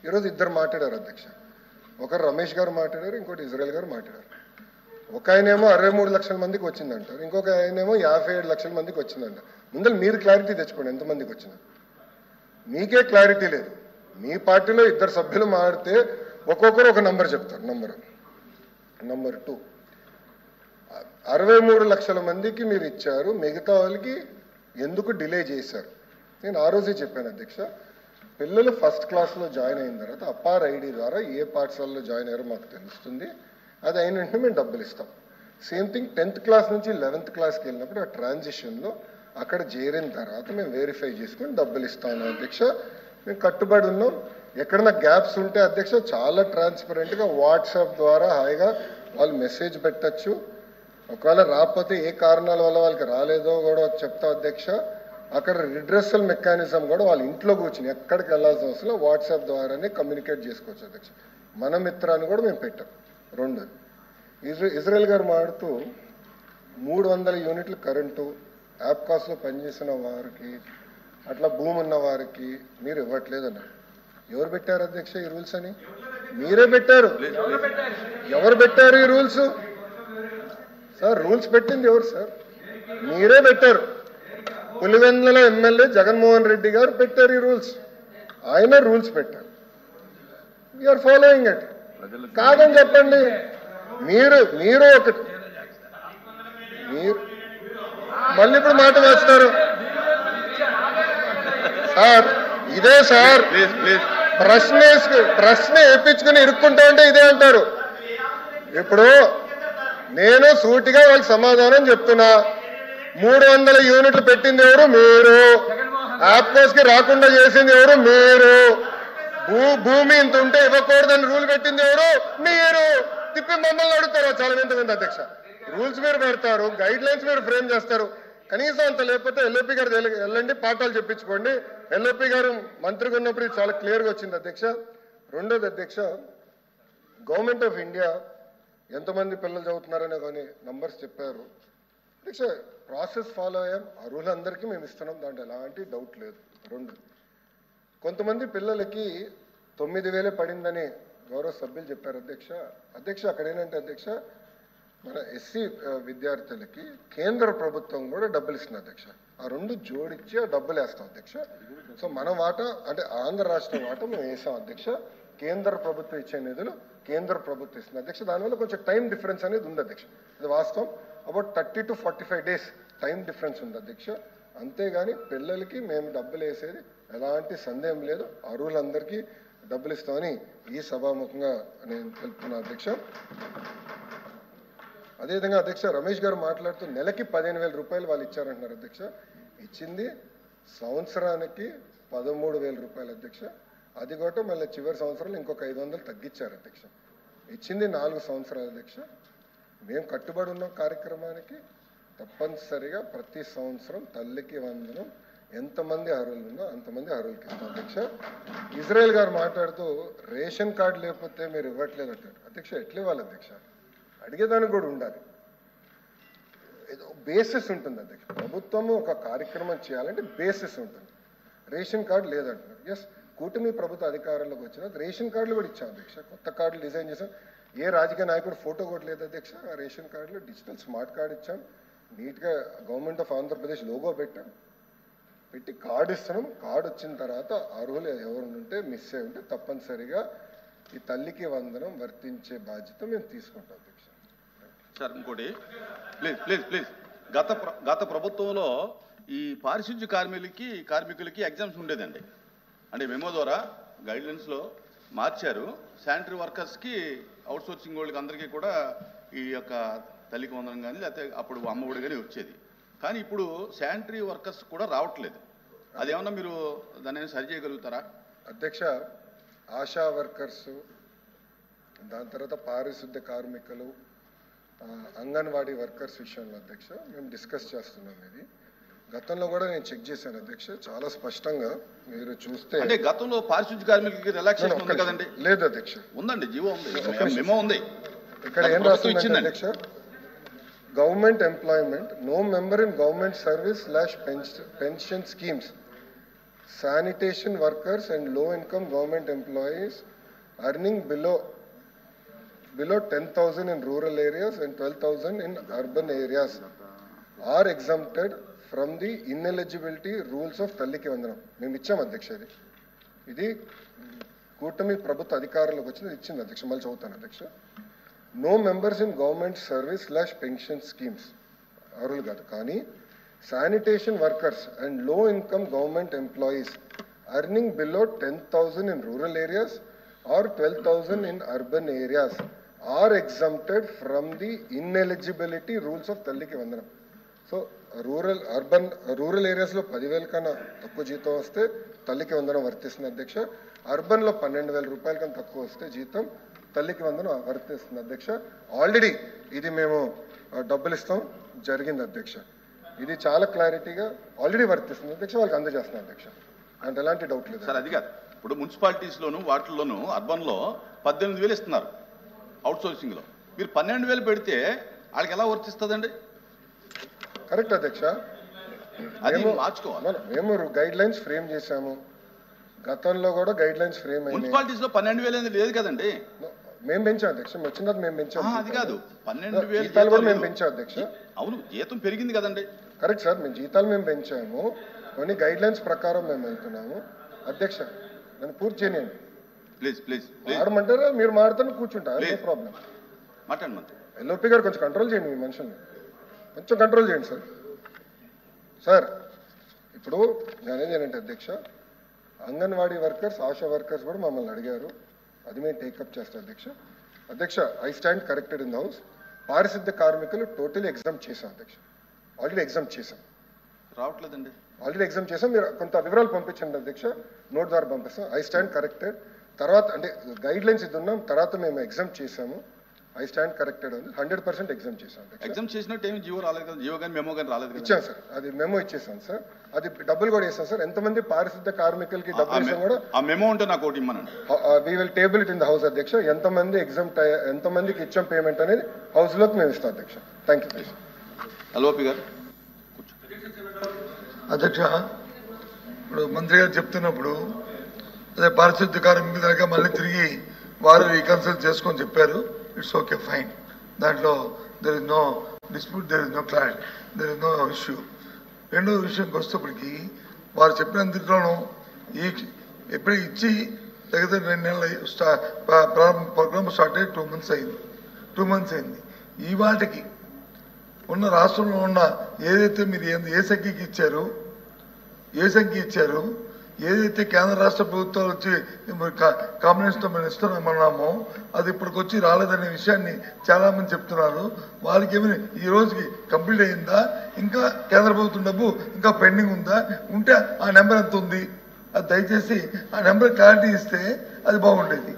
ఈరోజు ఇద్దరు మాట్లాడారు అధ్యక్ష. ఒకరు రమేష్ గారు మాట్లాడారు, ఇంకోటి ఇజ్రాయెల్ గారు మాట్లాడారు. ఒక ఆయనేమో 63 లక్షల మందికి వచ్చిందంటారు, ఇంకొక ఆయనేమో 57 లక్షల మందికి వచ్చిందంట. ముందర మీరు క్లారిటీ తెచ్చుకోండి ఎంతమందికి వచ్చింది. మీకే క్లారిటీ లేదు. మీ పార్టీలో ఇద్దరు సభ్యులు మాడితే ఒక్కొక్కరు ఒక నంబర్ చెప్తారు. నంబర్ 2 63 లక్షల మందికి మీరు ఇచ్చారు, మిగతా వాళ్ళకి ఎందుకు డిలే చేశారు? నేను ఆ రోజే చెప్పాను అధ్యక్ష, పిల్లలు ఫస్ట్ క్లాస్లో జాయిన్ అయిన తర్వాత అప్పార్ ఐడి ద్వారా ఏ పాఠశాలలో జాయిన్ అయ్యారో మాకు తెలుస్తుంది. అది అయిన వెంటనే మేము డబ్బులు ఇస్తాం. సేమ్ థింగ్ 10th క్లాస్ నుంచి 11th క్లాస్కి వెళ్ళినప్పుడు ఆ ట్రాన్సిషన్లో అక్కడ చేరిన తర్వాత మేము వెరిఫై చేసుకొని డబ్బులు ఇస్తాను అధ్యక్ష. మేము కట్టుబడి ఉన్నాం. ఎక్కడన్నా గ్యాప్స్ ఉంటే అధ్యక్ష చాలా ట్రాన్స్పరెంట్గా వాట్సాప్ ద్వారా హాయిగా వాళ్ళు మెసేజ్ పెట్టచ్చు. ఒకవేళ రాకపోతే ఏ కారణాల వల్ల వాళ్ళకి రాలేదో కూడా చెప్తా అధ్యక్ష. అక్కడ రిడ్రెసల్ మెకానిజం కూడా వాళ్ళ ఇంట్లో కూర్చుని ఎక్కడికి వెళ్ళాల్సిన అవసరం వాట్సాప్ ద్వారానే కమ్యూనికేట్ చేసుకోవచ్చు అధ్యక్ష. మన మిత్రాన్ని కూడా మేము పెట్టాం. రెండోది, ఇజ్రాయెల్ గారు మాడుతూ 300 యూనిట్లు కరెంటు యాప్కాస్లో పనిచేసిన వారికి, అట్లా భూమి ఉన్న వారికి మీరు ఇవ్వట్లేదన్నారు. ఎవరు పెట్టారు అధ్యక్ష ఈ రూల్స్ అని? మీరే పెట్టారు. ఎవరు పెట్టారు ఈ రూల్స్? సార్ రూల్స్ పెట్టింది ఎవరు సార్? మీరే పెట్టారు. పులివెందుల ఎమ్మెల్యే జగన్మోహన్ రెడ్డి గారు పెట్టారు ఈ రూల్స్. ఆయన రూల్స్ పెట్టారు. We are following it. కాదని చెప్పండి. మీరు ఒకటి మీరు మళ్ళీ ఇప్పుడు మాట వేస్తారు సార్. ఇదే సార్ ప్రశ్న వేయించుకుని ఇరుక్కుంటా ఉంటే ఇదే అంటారు. ఇప్పుడు నేను సూటిగా వాళ్ళకి సమాధానం చెప్తున్నా. 300 యూనిట్లు పెట్టింది ఎవరు? మీరు. యాప్కోస్కి రాకుండా చేసింది ఎవరు? మీరు. భూమి ఇంత ఉంటే ఇవ్వకూడదని రూల్ పెట్టింది ఎవరు? మీరు. తిప్పి మమ్మల్ని అడుగుతారు చాలా మంది అధ్యక్ష. రూల్స్ మీరు పెడతారు, గైడ్ లైన్స్ మీరు ఫ్రేమ్ చేస్తారు. కనీసం అంత లేకపోతే ఎల్ఓపి గారు వెళ్ళండి, పాఠాలు చెప్పించుకోండి. ఎల్ఓపి గారు మంత్రిగా ఉన్నప్పుడు ఇది చాలా క్లియర్గా వచ్చింది అధ్యక్ష. రెండోది అధ్యక్ష, గవర్నమెంట్ ఆఫ్ ఇండియా ఎంతమంది పిల్లలు చదువుతున్నారనే కానీ నంబర్స్ చెప్పారు అధ్యక్ష. ప్రాసెస్ ఫాలో అయ్యాం. అర్హులందరికీ మేము ఇస్తున్నాం, దాంట్లో ఎలాంటి డౌట్ లేదు. రెండు, కొంతమంది పిల్లలకి 9,000 పడిందని గౌరవ సభ్యులు చెప్పారు అధ్యక్ష. అక్కడ ఏంటంటే అధ్యక్ష, మన ఎస్సీ విద్యార్థులకి కేంద్ర ప్రభుత్వం కూడా డబ్బులు ఇస్తుంది అధ్యక్ష. ఆ రెండు జోడించి ఆ డబ్బులు వేస్తాం అధ్యక్ష. సో మన వాటా అంటే ఆంధ్ర రాష్ట్ర వాటా మేము వేసాం అధ్యక్ష. కేంద్ర ప్రభుత్వం ఇచ్చే నిధులు కేంద్ర ప్రభుత్వం ఇస్తుంది అధ్యక్ష. దానివల్ల కొంచెం టైం డిఫరెన్స్ అనేది ఉంది అధ్యక్ష. ఇది వాస్తవం. About 30 to 45 days time difference ఉంది అధ్యక్ష. అంతేగాని పిల్లలకి మేము డబ్బులు వేసేది ఎలాంటి సందేహం లేదు. అర్హులందరికీ డబ్బులు ఇస్తామని ఈ సభాముఖంగా నేను తెలుపుతున్నాను అధ్యక్ష. అదేవిధంగా అధ్యక్ష, రమేష్ గారు మాట్లాడుతూ నెలకి 15,000 రూపాయలు వాళ్ళు ఇచ్చారంటున్నారు అధ్యక్ష. ఇచ్చింది సంవత్సరానికి 13,000 రూపాయలు అధ్యక్ష. అది కూడా మళ్ళీ చివరి సంవత్సరంలో ఇంకొక 500 తగ్గించారు అధ్యక్ష. ఇచ్చింది 4 సంవత్సరాలు అధ్యక్ష. మేము కట్టుబడి ఉన్న కార్యక్రమానికి తప్పనిసరిగా ప్రతి సంవత్సరం తల్లికి వందనం ఎంతమంది అర్హులు ఉందో అంతమంది అర్హులకి ఇస్తాం అధ్యక్ష. ఇజ్రాయెల్ గారు మాట్లాడుతూ రేషన్ కార్డు లేకపోతే మీరు ఇవ్వట్లేదు అంటారు అధ్యక్ష. ఎట్లా ఇవ్వాలి అధ్యక్ష? అడిగేదానికి కూడా ఉండాలి. ఏదో బేసిస్ ఉంటుంది అధ్యక్ష. ప్రభుత్వము ఒక కార్యక్రమం చేయాలంటే బేసిస్ ఉంటుంది. రేషన్ కార్డు లేదంటున్నారు. ఎస్, కూటమి ప్రభుత్వ అధికారంలోకి వచ్చిన రేషన్ కార్డులు కూడా ఇచ్చాం అధ్యక్ష. కొత్త కార్డులు డిజైన్ చేసాం. ఏ రాజకీయ నాయకుడు ఫోటో కూడా లేదు అధ్యక్ష. ఆ రేషన్ కార్డులో డిజిటల్ స్మార్ట్ కార్డు ఇచ్చాం. నీట్గా గవర్నమెంట్ ఆఫ్ ఆంధ్రప్రదేశ్ లోగో పెట్టి కార్డు ఇస్తున్నాం. కార్డు వచ్చిన తర్వాత అర్హులు ఎవరు ఉంటే మిస్ అయి ఉంటే తప్పనిసరిగా ఈ తల్లికి వందనం వర్తించే బాధ్యత మేము తీసుకుంటాం అధ్యక్ష. సార్ ఇంకోటి ప్లీజ్ గత ప్రభుత్వంలో ఈ పారిశుద్ధ్య కార్మికులకి ఎగ్జామ్స్ ఉండేదండి. అంటే మెమో ద్వారా గైడ్లైన్స్లో మార్చారు. శానిటరీ వర్కర్స్కి అవుట్సోర్సింగ్ వాళ్ళకి అందరికీ కూడా ఈ యొక్క తల్లికి వందనం కానీ లేకపోతే అప్పుడు అమ్మఒడి కానీ వచ్చేది. కానీ ఇప్పుడు శానిటరీ వర్కర్స్ కూడా రావట్లేదు. అదేమన్నా మీరు దాన్ని సరి చేయగలుగుతారా అధ్యక్ష? ఆశా వర్కర్స్, దాని తర్వాత పారిశుద్ధ్య కార్మికులు, అంగన్వాడీ వర్కర్స్ విషయంలో అధ్యక్ష మేము డిస్కస్ చేస్తున్నాం. ఇది గతంలో కూడా నేను చెక్ చేశాను అధ్యక్ష. చాలా స్పష్టంగా మీరు చూస్తే అంటే గతంలో పారిశుద్ధ్య కార్మికులకి రిలాక్సేషన్ ఉంది కదండి? లేదు అధ్యక్ష. ఉందండి, జీవో ఉంది, మెమో ఉంది. ఇక్కడ ఏం రాస్తుంది అధ్యక్ష? Government employment, no member in government service / pension schemes sanitation workers and low-income government employees earning below 10,000 in rural areas and 12,000 in urban areas are exempted from the ineligibility rules of Talliki Vandanam. మేము ఇచ్చాం అధ్యక్ష, ఇది కూటమి ప్రభుత్వ అధికారులకు వచ్చింది ఇచ్చింది అధ్యక్ష. మళ్ళీ చదువుతాను అధ్యక్ష. No members in government service / pension schemes అర్హులు కాదు, కానీ sanitation workers and low income government employees earning below 10,000 in rural areas or 12,000 in urban areas are exempted from the ineligibility rules of Talliki Vandanam. So rural ఏరియాస్లో 10,000 కన్నా తక్కువ జీతం వస్తే తల్లికి వందనం వర్తిస్తుంది అధ్యక్ష. అర్బన్లో 12,000 రూపాయల కన్నా తక్కువ వస్తే జీతం తల్లికి వందనం వర్తిస్తుంది అధ్యక్ష. ఆల్రెడీ ఇది మేము డబ్బులు ఇస్తాం జరిగింది అధ్యక్ష. ఇది చాలా క్లారిటీగా ఆల్రెడీ వర్తిస్తుంది అధ్యక్ష, వాళ్ళకి అందజేస్తున్నాం అధ్యక్ష. అంటే ఎలాంటి డౌట్ లేదు సార్. అది కాదు, ఇప్పుడు మున్సిపాలిటీస్లోను వాటిల్లోనూ అర్బన్లో 18,000 ఇస్తున్నారు అవుట్ సోర్సింగ్లో. మీరు 12,000 పెడితే వాళ్ళకి ఎలా వర్తిస్తుందండి? కరెక్ట్ అధ్యక్ష. మేము గైడ్ లైన్స్ ఫ్రేమ్ చేశాము, గతంలో కూడా గైడ్ లైన్స్ ఫ్రేమ్ అయ్యాయి. మున్సిపాలిటీస్ లో 12,000 లేదు కదండి. మేము పెంచాం అధ్యక్ష, వచ్చినది మేము పెంచాం. అది కాదు, 12,000 జీతాలు కూడా మేము పెంచాం అధ్యక్ష. అవును, జీతం పెరిగింది కదండి. కరెక్ట్ సార్, మేము జీతాలు మేము పెంచాము, కొన్ని గైడ్ లైన్స్ ప్రకారం మేము వెళ్తున్నాము అధ్యక్ష. నన్ను పూర్తి చేయనియండి ప్లీజ్. మాడమంటారా? మీరు మాడతాను కూర్చుంటారు, నో ప్రాబ్లం. మాట్లాడమంటే ఎల్ఓపి గారు కొంచెం కంట్రోల్ చేయండి, మీ మనుషుల్ని కొంచెం కంట్రోల్ చేయండి సార్. సార్ ఇప్పుడు నేనేది ఏంటంటే అధ్యక్ష, అంగన్వాడీ వర్కర్స్, ఆశా వర్కర్స్ కూడా మమ్మల్ని అడిగారు, అది మేము టేకప్ చేస్తాం అధ్యక్ష. I stand corrected in the house. పారిశుద్ధ్య కార్మికులు టోటలీ ఎగ్జామ్ చేశాం అధ్యక్ష, ఆల్రెడీ ఎగ్జామ్ చేశాం. రావట్లేదండి, ఆల్రెడీ ఎగ్జామ్ చేసాం. మీరు కొంత వివరాలు పంపించండి అధ్యక్ష, నోట్ ద్వారా పంపిస్తాం. I stand corrected. తర్వాత అంటే గైడ్ లైన్స్ ఇది ఉన్నాం, తర్వాత మేము ఎగ్జామ్ చేసాము. ఐ స్టాండ్ కరెక్టెడ్ ఉంది, 100% ఎగ్జామ్ చేసాం. ఎగ్జామ్ చేసినట్టు ఏమి జీవో రాలేదు కదా, జీవో కానీ మెమో కానీ రాలేదు. ఇచ్చాం సార్, అది మెమో ఇచ్చేసాం సార్, అది డబ్బులు కూడా వేసాం సార్. ఎంతమంది పారిశుద్ధ్య కార్మికులకి డబ్బులు ఇస్తాం కూడా ఆ మెమో ఉంటే నాకు ఒకటి ఇమ్మనండి. We will table it in the house అధ్యక్ష. ఎంతమందికి ఇచ్చాం పేమెంట్ అనేది హౌస్ లోకి మేము ఇస్తాం అధ్యక్ష. థ్యాంక్ యూ ఎల్ఓపి గారు. అధ్యక్ష, ఇప్పుడు మంత్రి గారు చెప్తున్నప్పుడు అదే పారిశుద్ధ్య కార్మికుల దగ్గర మళ్ళీ తిరిగి వారు రీకన్సల్ట్ చేసుకొని చెప్పారు. It's okay, fine. దాంట్లో there is no dispute, there is no clarity, there is no issue. రెండో విషయంకి వస్తేప్పటికి వారు చెప్పినంతలోనూ ఎప్పుడు ఇచ్చి దగ్గర 2 నెలలు ప్రోగ్రామ్ స్టార్ట్ అయ్యి 2 months అయింది. ఈ వాటికి ఉన్న రాష్ట్రంలో ఉన్న ఏదైతే మీరు ఏ సంఖ్యకి ఇచ్చారు, ఏదైతే కేంద్ర రాష్ట్ర ప్రభుత్వాలు వచ్చి కాంబినేషన్తో మేము ఇస్తున్నామన్నామో అది ఇప్పటికొచ్చి రాలేదనే విషయాన్ని చాలామంది చెప్తున్నారు. వాళ్ళకి ఏమైనా ఈ రోజుకి కంప్లీట్ అయిందా, ఇంకా కేంద్ర ప్రభుత్వం డబ్బు ఇంకా పెండింగ్ ఉందా, ఉంటే ఆ నెంబర్ ఎంత ఉంది అది దయచేసి ఆ నెంబర్ క్లారిటీ ఇస్తే అది బాగుండేది.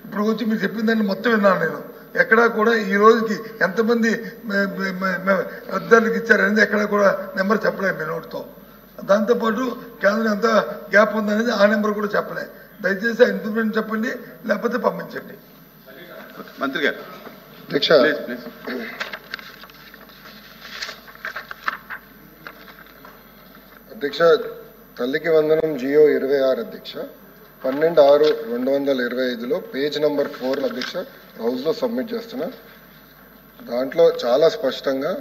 ఇప్పుడు వచ్చి మీరు చెప్పిన దాన్ని మొత్తం విన్నాను నేను. ఎక్కడా కూడా ఈ రోజుకి ఎంతమంది అధికారులకు ఇచ్చారనేది ఎక్కడా కూడా నెంబర్ చెప్పలేదు మీ నోటితో. దాంతోపాటు కేంద్రం ఎంత గ్యాప్ ఉందనేది ఆ నెంబర్ కూడా చెప్పలే. దయచేసి ఆ ఇన్ఫర్మేషన్ చెప్పండి, లేకపోతే పంపించండి. మంత్రి గారు. అధ్యక్ష, తల్లికి వందనం జియో 26 అధ్యక్ష, 12/6/2025లో పేజ్ నెంబర్ 4 అధ్యక్ష హౌస్లో సబ్మిట్ చేస్తున్నా. దాంట్లో చాలా స్పష్టంగా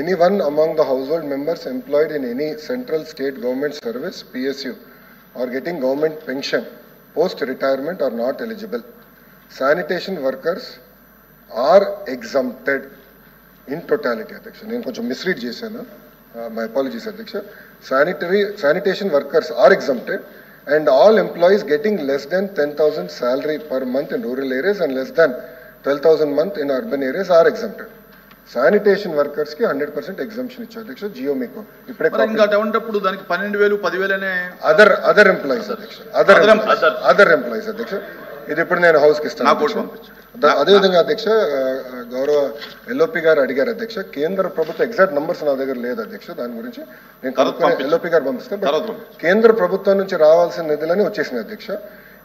anyone among the household members employed in any central state government service PSU or getting government pension post retirement are not eligible. Sanitation workers are exempted in totality అధ్యక్ష. నేను కొంచెం misread చేశాను, my apologies అధ్యక్ష. Sanitation workers are exempted and all employees getting less than 10,000 salary per month in rural areas and less than 12,000 month in urban areas are exempted. Sanitation workers కి 100% exemption ఇచ్చారు అధ్యక్ష. జియో మీకు ఇప్పుడే ఉన్నప్పుడు దానికి 12,000 10,000 other employees అధ్యక్ష, other employees అధ్యక్ష. ఇది ఇప్పుడు నేను హౌస్ కి ఇస్తాను. అదేవిధంగా అధ్యక్ష, గౌరవ ఎల్ఓపి గారు అడిగారు అధ్యక్ష, కేంద్ర ప్రభుత్వ ఎగ్జాక్ట్ నంబర్స్ నా దగ్గర లేదు అధ్యక్ష, దాని గురించి నేను ఎల్ఓపి గారు పంపిస్తే కేంద్ర ప్రభుత్వం నుంచి రావాల్సిన నిధులని వచ్చేసినాయి అధ్యక్ష.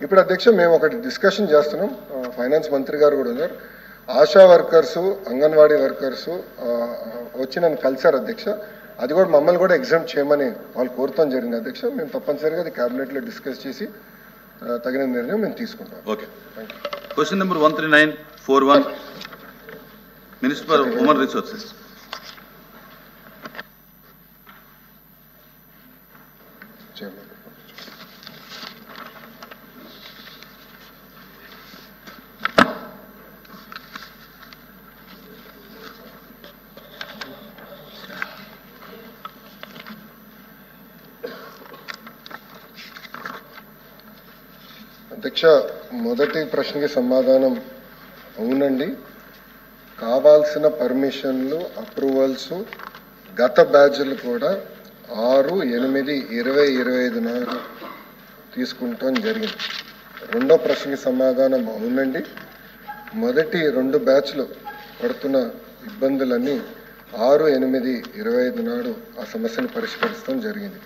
ఇప్పుడు అధ్యక్ష మేము ఒకటి డిస్కషన్ చేస్తున్నాం, ఫైనాన్స్ మంత్రి గారు కూడా ఉన్నారు. ఆశా వర్కర్సు, అంగన్వాడీ వర్కర్సు వచ్చి నన్ను కలిశారు అధ్యక్ష. అది కూడా మమ్మల్ని కూడా ఎగ్జామ్ చేయమని వాళ్ళు కోరుతాం జరిగింది అధ్యక్ష. మేము తప్పనిసరిగా అది క్యాబినెట్లో డిస్కస్ చేసి తగిన నిర్ణయం మేము తీసుకుంటాం. Okay. Question number 13941 minister for human resources. అధ్యక్ష, మొదటి ప్రశ్నకి సమాధానం అవునండి. కావాల్సిన పర్మిషన్లు, అప్రూవల్స్ గత బ్యాచ్లు కూడా 6/8/2025 నాడు తీసుకుంటాం జరిగింది. రెండో ప్రశ్నకి సమాధానం అవునండి. మొదటి 2 బ్యాచ్లు పడుతున్న ఇబ్బందులన్నీ 6/8/25 నాడు ఆ సమస్యను పరిష్కరిస్తాం జరిగింది.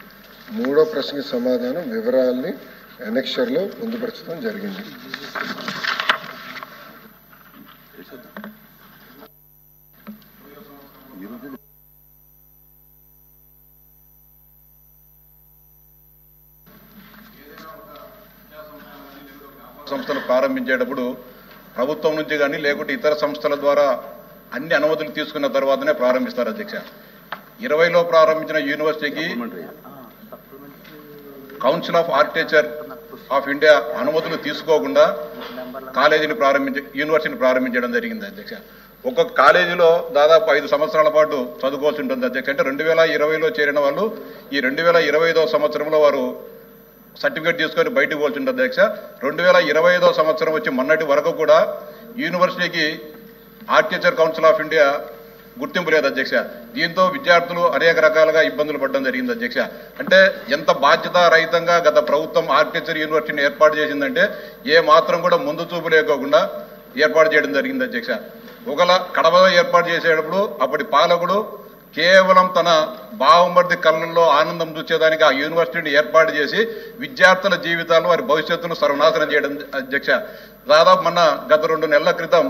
మూడో ప్రశ్నకి సమాధానం వివరాల్ని ఎనెక్షర్లో పొందుపరచడం జరిగింది. సంస్థలు ప్రారంభించేటప్పుడు ప్రభుత్వం నుంచి కానీ లేకుంటే ఇతర సంస్థల ద్వారా అన్ని అనుమతులు తీసుకున్న తర్వాతనే ప్రారంభిస్తారు అధ్యక్ష. 20లో ప్రారంభించిన యూనివర్సిటీకి council of architecture of India అనుమతులు తీసుకోకుండా యూనివర్సిటీని ప్రారంభించడం జరిగింది అధ్యక్ష. ఒక్కొక్క కాలేజీలో దాదాపు 5 సంవత్సరాల పాటు చదువుకోవాల్సి ఉంటుంది అధ్యక్ష. అంటే 2020లో చేరిన వాళ్ళు ఈ 2025వ సంవత్సరంలో వారు సర్టిఫికేట్ తీసుకొని బయటకు పోవాల్సి ఉంటుంది అధ్యక్ష. 2025వ సంవత్సరం వచ్చి మొన్నటి వరకు కూడా యూనివర్సిటీకి ఆర్కిటెక్చర్ కౌన్సిల్ ఆఫ్ ఇండియా గుర్తింపు లేదు అధ్యక్ష. దీంతో విద్యార్థులు అనేక రకాలుగా ఇబ్బందులు పడడం జరిగింది అధ్యక్ష. అంటే ఎంత బాధ్యతారహితంగా గత ప్రభుత్వం ఆర్కిటెక్చర్ యూనివర్సిటీని ఏర్పాటు చేసిందంటే ఏ మాత్రం కూడా ముందు చూపు లేకోకుండా ఏర్పాటు చేయడం జరిగింది అధ్యక్ష. ఒకవేళ కడపలో ఏర్పాటు చేసేటప్పుడు అప్పటి పాలకుడు కేవలం తన బావమర్ది కళ్ళల్లో ఆనందం చూసేదానికి ఆ యూనివర్సిటీని ఏర్పాటు చేసి విద్యార్థుల జీవితాలు వారి భవిష్యత్తును సర్వనాశనం చేయడం అధ్యక్ష. దాదాపు మొన్న గత 2 నెలల క్రితం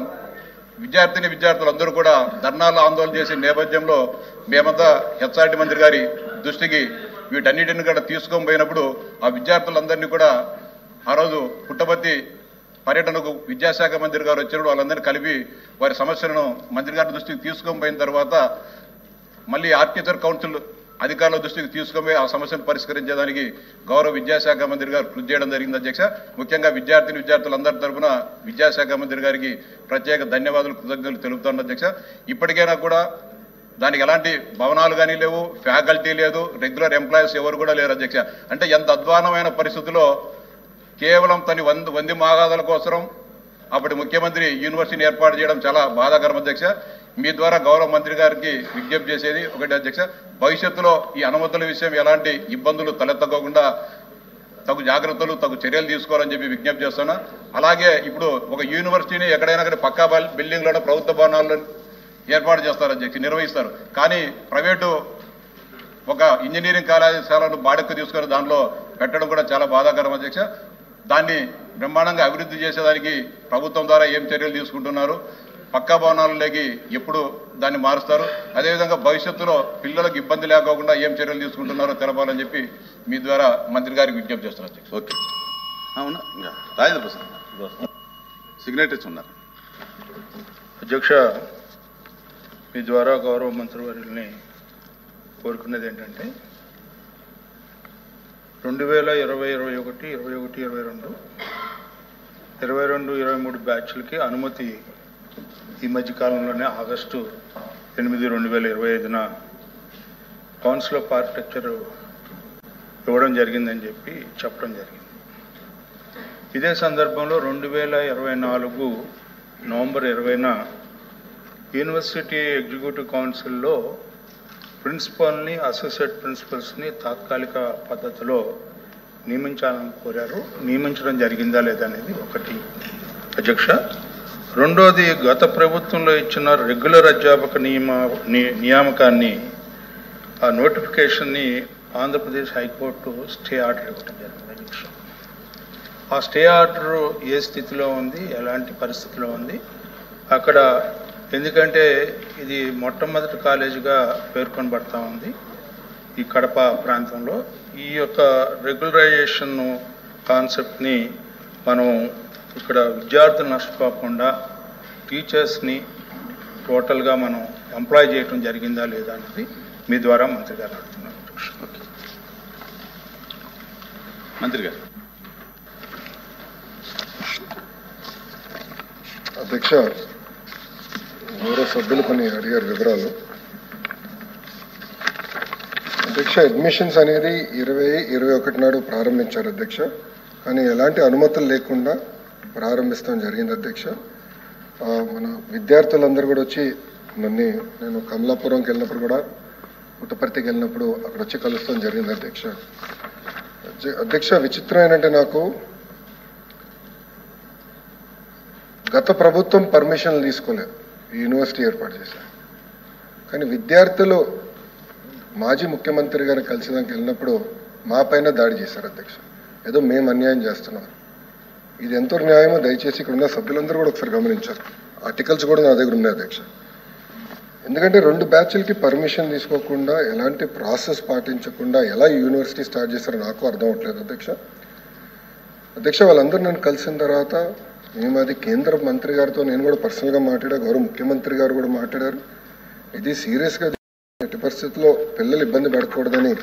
విద్యార్థులందరూ కూడా ధర్నాలు ఆందోళన చేసే నేపథ్యంలో మేమంతా హెచ్ఆర్డి మంత్రి గారి దృష్టికి వీటన్నిటిని కూడా తీసుకొని పోయినప్పుడు ఆ విద్యార్థులందరినీ కూడా ఆ రోజు పుట్టపర్తి పర్యటనకు విద్యాశాఖ మంత్రి గారు వచ్చినప్పుడు వాళ్ళందరినీ కలిపి వారి సమస్యలను మంత్రి గారి దృష్టికి తీసుకొని పోయిన తర్వాత మళ్ళీ ఆర్కిటెక్చర్ కౌన్సిల్ అధికారుల దృష్టికి తీసుకొని ఆ సమస్యను పరిష్కరించేదానికి గౌరవ విద్యాశాఖ మంత్రి గారు కృషి చేయడం జరిగింది అధ్యక్ష. ముఖ్యంగా విద్యార్థులందరి తరఫున విద్యాశాఖ మంత్రి గారికి ప్రత్యేక ధన్యవాదాలు, కృతజ్ఞతలు తెలుపుతాను అధ్యక్ష. ఇప్పటికైనా కూడా దానికి ఎలాంటి భవనాలు కానీ లేవు, ఫ్యాకల్టీ లేదు, రెగ్యులర్ ఎంప్లాయీస్ ఎవరు కూడా లేరు అధ్యక్ష. అంటే ఎంత అధ్వానమైన పరిస్థితుల్లో కేవలం తన వంది మాగాదాల కోసం అప్పటి ముఖ్యమంత్రి యూనివర్సిటీని ఏర్పాటు చేయడం చాలా బాధాకరం అధ్యక్ష. మీ ద్వారా గౌరవ మంత్రి గారికి విజ్ఞప్తి చేసేది ఒకటి అధ్యక్ష, భవిష్యత్తులో ఈ అనుమతుల విషయం ఎలాంటి ఇబ్బందులు తలెత్తకోకుండా తగు జాగ్రత్తలు, తగు చర్యలు తీసుకోవాలని చెప్పి విజ్ఞప్తి చేస్తున్నా. అలాగే ఇప్పుడు ఒక యూనివర్సిటీని ఎక్కడైనా కానీ పక్కా బిల్డింగ్లోనే ప్రభుత్వ భవనాల్లో ఏర్పాటు చేస్తారు అధ్యక్ష, నిర్వహిస్తారు. కానీ ప్రైవేటు ఒక ఇంజనీరింగ్ కళాశాలను బాడెక్కు తీసుకొని దానిలో పెట్టడం కూడా చాలా బాధాకరం అధ్యక్ష. దాన్ని బ్రహ్మాండంగా అభివృద్ధి చేసేదానికి ప్రభుత్వం ద్వారా ఏం చర్యలు తీసుకుంటున్నారు, పక్కా భవనాలలోకి ఎప్పుడు దాన్ని మారుస్తారు, అదేవిధంగా భవిష్యత్తులో పిల్లలకు ఇబ్బంది లేకోకుండా ఏం చర్యలు తీసుకుంటున్నారో తెలపాలని చెప్పి మీ ద్వారా మంత్రి గారికి విజ్ఞప్తి చేస్తున్నారు అధ్యక్ష. ఓకే, అవునా రాజేంద్ర ప్రసాద్ సిగ్నేటరీస్ ఉన్నారు అధ్యక్ష. మీ ద్వారా గౌరవ మంత్రివర్యుల్ని కోరుకునేది ఏంటంటే 2020, 2021, 21, 22, 23 బ్యాచ్లకి అనుమతి ఈ మధ్యకాలంలోనే ఆగస్టు 8, 2025న కౌన్సిల్ ఆఫ్ ఆర్కిటెక్చర్ ఇవ్వడం జరిగిందని చెప్పి చెప్పడం జరిగింది. ఇదే సందర్భంలో 2024 నవంబర్ 20న యూనివర్సిటీ ఎగ్జిక్యూటివ్ కౌన్సిల్లో ప్రిన్సిపల్ని, అసోసియేట్ ప్రిన్సిపల్స్ని తాత్కాలిక పద్ధతిలో నియమించాలని కోరారు. నియమించడం జరిగిందా లేదా అనేది ఒకటి అధ్యక్ష. రెండోది, గత ప్రభుత్వంలో ఇచ్చిన రెగ్యులర్ అధ్యాపక నియామకాన్ని ఆ నోటిఫికేషన్ని ఆంధ్రప్రదేశ్ హైకోర్టు స్టే ఆర్డర్ ఇవ్వడం జరిగింది అధ్యక్ష. ఆ స్టే ఆర్డర్ ఏ స్థితిలో ఉంది, ఎలాంటి పరిస్థితిలో ఉంది అక్కడ, ఎందుకంటే ఇది మొట్టమొదటి కాలేజీగా పేర్కొనబడతా ఉంది. ఈ కడప ప్రాంతంలో ఈ యొక్క రెగ్యులరైజేషన్ కాన్సెప్ట్ని మనం ఇక్కడ విద్యార్థులు నష్టపోకుండా టీచర్స్ని టోటల్గా మనం ఎంప్లాయ్ చేయడం జరిగిందా లేదా అనేది మీ ద్వారా మంత్రి గారు అడుగుతున్నాను. మంత్రి గారు. అధ్యక్ష, గౌరవ సభ్యులు కొన్ని అడిగారు వివరాలు. అధ్యక్ష, అడ్మిషన్స్ అనేది 2021 నాడు ప్రారంభించారు అధ్యక్ష. కానీ ఎలాంటి అనుమతులు లేకుండా ప్రారంభిస్తాం జరిగింది అధ్యక్ష. మన విద్యార్థులందరూ కూడా వచ్చి నేను కమలాపురంకి వెళ్ళినప్పుడు కూడా పుట్టపర్తికి వెళ్ళినప్పుడు అక్కడ వచ్చి కలుస్తాం జరిగింది అధ్యక్ష. అధ్యక్ష, విచిత్రం ఏంటంటే నాకు గత ప్రభుత్వం పర్మిషన్లు తీసుకోలేదు ఈ యూనివర్సిటీ ఏర్పాటు చేశారు. కానీ విద్యార్థులు మాజీ ముఖ్యమంత్రి గారిని కలిసేదానికి వెళ్ళినప్పుడు మా పైన దాడి చేశారు అధ్యక్ష. ఏదో మేము అన్యాయం చేస్తున్నాం. ఇది ఎంతో న్యాయమో దయచేసి ఇక్కడ ఉన్న సభ్యులందరూ కూడా ఒకసారి గమనించారు. ఆర్టికల్స్ కూడా నా దగ్గర ఉన్నాయి అధ్యక్ష. ఎందుకంటే 2 బ్యాచ్లకి పర్మిషన్ తీసుకోకుండా ఎలాంటి ప్రాసెస్ పాటించకుండా ఎలా యూనివర్సిటీ స్టార్ట్ చేశారో నాకు అర్థం అవట్లేదు అధ్యక్ష. అధ్యక్ష, వాళ్ళందరూ నన్ను కలిసిన తర్వాత మేము అది కేంద్ర మంత్రి గారితో నేను కూడా పర్సనల్గా మాట్లాడా, గౌరవ ముఖ్యమంత్రి గారు కూడా మాట్లాడారు. ఇది సీరియస్గా ఎట్టి పరిస్థితుల్లో పిల్లలు ఇబ్బంది పడకూడదని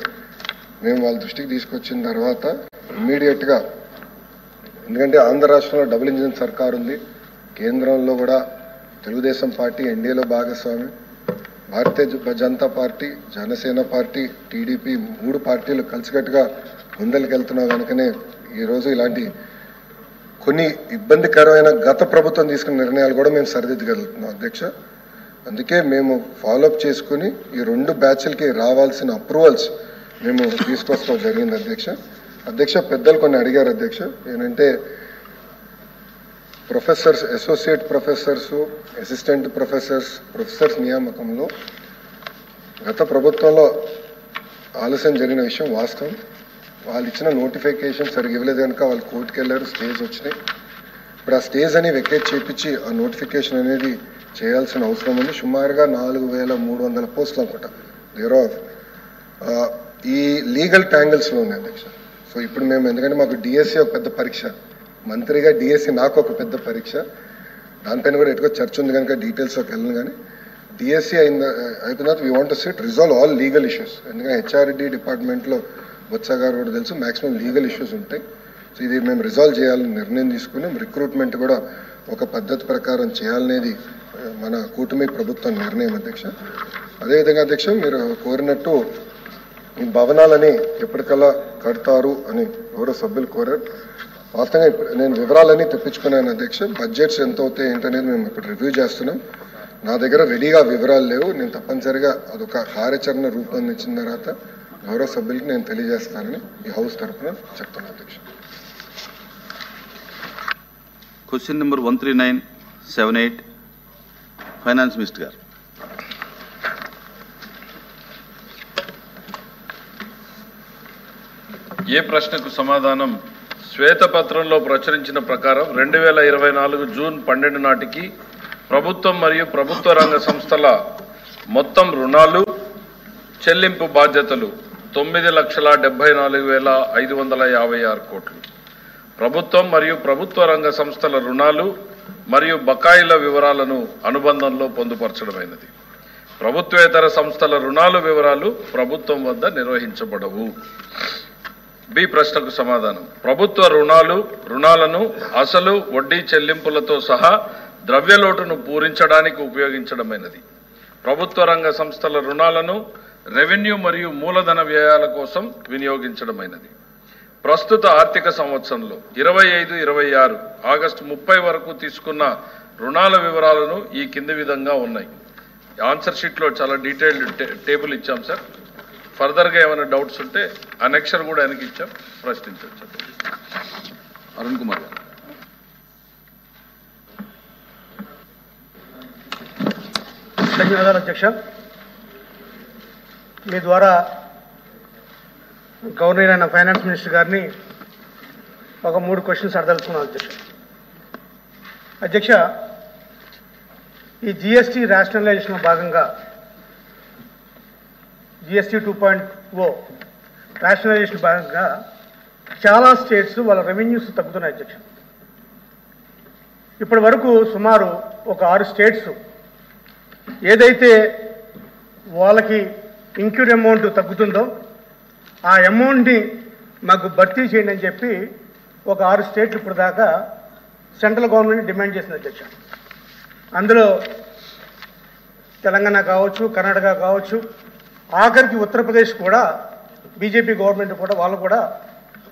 మేము వాళ్ళ దృష్టికి తీసుకొచ్చిన తర్వాత ఇమ్మీడియట్గా, ఎందుకంటే ఆంధ్ర రాష్ట్రంలో డబుల్ ఇంజిన్ సర్కార్ ఉంది, కేంద్రంలో కూడా తెలుగుదేశం పార్టీ ఎన్డీఏలో భాగస్వామి, Bharatiya Janata party, Janasena party, TDP 3 పార్టీలు కలిసికట్టుగా ముందరికి వెళ్తున్నాం. కనుకనే ఈరోజు ఇలాంటి కొన్ని ఇబ్బందికరమైన గత ప్రభుత్వం తీసుకున్న నిర్ణయాలు కూడా మేము సరిదిద్దగలుగుతున్నాం అధ్యక్ష. అందుకే మేము ఫాలోఅప్ చేసుకుని ఈ 2 బ్యాచ్లకి రావాల్సిన అప్రూవల్స్ మేము తీసుకొస్తాం జరిగింది అధ్యక్ష. అధ్యక్ష, పెద్దలు కొన్ని అడిగారు అధ్యక్ష. ఏంటంటే professors, associate professors, assistant professors నియామకంలో గత ప్రభుత్వంలో ఆలస్యం జరిగిన విషయం వాస్తవం. వాళ్ళు ఇచ్చిన నోటిఫికేషన్ సరిగ్గా ఇవ్వలేదు కనుక వాళ్ళు కోర్టుకు వెళ్ళారు, స్టేజ్ వచ్చినాయి. ఇప్పుడు ఆ స్టేజ్ అని వెకేట్ చేయించి ఆ నోటిఫికేషన్ అనేది చేయాల్సిన అవసరం ఉంది. సుమారుగా 4300 పోస్టులు అనుకుంటా దేర్ ఆఫ్ ఈ లీగల్ ట్యాంగిల్స్లో ఉన్నాయి అధ్యక్ష. సో ఇప్పుడు మేము, ఎందుకంటే మాకు డిఎస్సి ఒక పెద్ద పరీక్ష, మంత్రిగా డిఎస్సి నాకు ఒక పెద్ద పరీక్ష, దానిపైన కూడా ఎక్కువ చర్చ ఉంది కనుక డీటెయిల్స్లోకి వెళ్ళను. కానీ డిఎస్సి అయిపోయిన తర్వాత we want to SIT resolve all legal issues. ఎందుకంటే హెచ్ఆర్డి డిపార్ట్మెంట్లో బొత్స గారు కూడా తెలుసు మ్యాక్సిమం లీగల్ ఇష్యూస్ ఉంటాయి. సో ఇది మేము రిజాల్వ్ చేయాలని నిర్ణయం తీసుకున్నాం. రిక్రూట్మెంట్ కూడా ఒక పద్ధతి ప్రకారం చేయాలనేది మన కూటమి ప్రభుత్వం నిర్ణయం అధ్యక్ష. అదేవిధంగా అధ్యక్ష, మీరు కోరినట్టు ఈ భవనాలని ఎప్పటికల్లా కడతారు అని ఎవరో సభ్యులు కోరారు. వాస్తవంగా ఇప్పుడు నేను వివరాలన్నీ తెప్పించుకున్నాను అధ్యక్ష. బడ్జెట్స్ ఎంత అవుతాయి ఏంటనేది మేము ఇప్పుడు రివ్యూ చేస్తున్నాం. నా దగ్గర రెడీగా వివరాలు లేవు. నేను తప్పనిసరిగా అదొక కార్యాచరణ రూపొందించిన తర్వాత గౌరవ సభ్యులకి నేను తెలియజేస్తానని ఈ హౌస్ తరఫున చెప్తున్నాను అధ్యక్ష. క్వశ్చన్ నెంబర్ 13978 ఫైనాన్స్ మినిస్టర్ గారు. ఏ ప్రశ్నకు సమాధానం? శ్వేతపత్రంలో ప్రచురించిన ప్రకారం 2024 జూన్ 12 నాటికి ప్రభుత్వం మరియు ప్రభుత్వ రంగ సంస్థల మొత్తం రుణాలు చెల్లింపు బాధ్యతలు 9,74,556 కోట్లు. ప్రభుత్వం మరియు ప్రభుత్వ రంగ సంస్థల రుణాలు మరియు బకాయిల వివరాలను అనుబంధంలో పొందుపరచడమైనది. ప్రభుత్వేతర సంస్థల రుణాలు వివరాలు ప్రభుత్వం వద్ద నిర్వహించబడవు. బి ప్రశ్నకు సమాధానం. ప్రభుత్వ రుణాలను అసలు వడ్డీ చెల్లింపులతో సహా ద్రవ్యలోటును పూరించడానికి ఉపయోగించడమైనది. ప్రభుత్వ రంగ సంస్థల రుణాలను రెవెన్యూ మరియు మూలధన వ్యయాల కోసం వినియోగించడమైనది. ప్రస్తుత ఆర్థిక సంవత్సరంలో 25-26 ఆగస్టు 30 వరకు తీసుకున్న రుణాల వివరాలను ఈ కింది విధంగా ఉన్నాయి. ఆన్సర్ షీట్లో చాలా డీటెయిల్డ్ టేబుల్ ఇచ్చాం సార్. ఫర్దర్గా ఏమైనా డౌట్స్ ఉంటే అనెక్షర్ కూడా వెనక్కి ఇచ్చాం, ప్రశ్నించవచ్చు. అరుణ్ కుమార్ గారు. ధన్యవాదాలు అధ్యక్ష. మీ ద్వారా గవర్నర్ అయిన ఫైనాన్స్ మినిస్టర్ గారిని ఒక 3 క్వశ్చన్స్ అడదలుచుకున్నాను అధ్యక్ష. అధ్యక్ష, ఈ జిఎస్టీ రేషనలైజేషన్లో భాగంగా GST 2.0 రేషనలైజేషన్ భాగంగా చాలా స్టేట్స్ వాళ్ళ రెవెన్యూస్ తగ్గుతున్నాయి అధ్యక్ష. ఇప్పటి వరకు సుమారు ఒక 6 స్టేట్స్ ఏదైతే వాళ్ళకి ఇంక్యూర్ అమౌంట్ తగ్గుతుందో ఆ అమౌంట్ని మాకు భర్తీ చేయండి అని చెప్పి ఒక 6 స్టేట్లు ఇప్పుడు దాకా సెంట్రల్ గవర్నమెంట్ డిమాండ్ చేసింది అధ్యక్ష. అందులో తెలంగాణ కావచ్చు, కర్ణాటక కావచ్చు, ఆఖరికి ఉత్తరప్రదేశ్ కూడా బీజేపీ గవర్నమెంట్ కూడా వాళ్ళు కూడా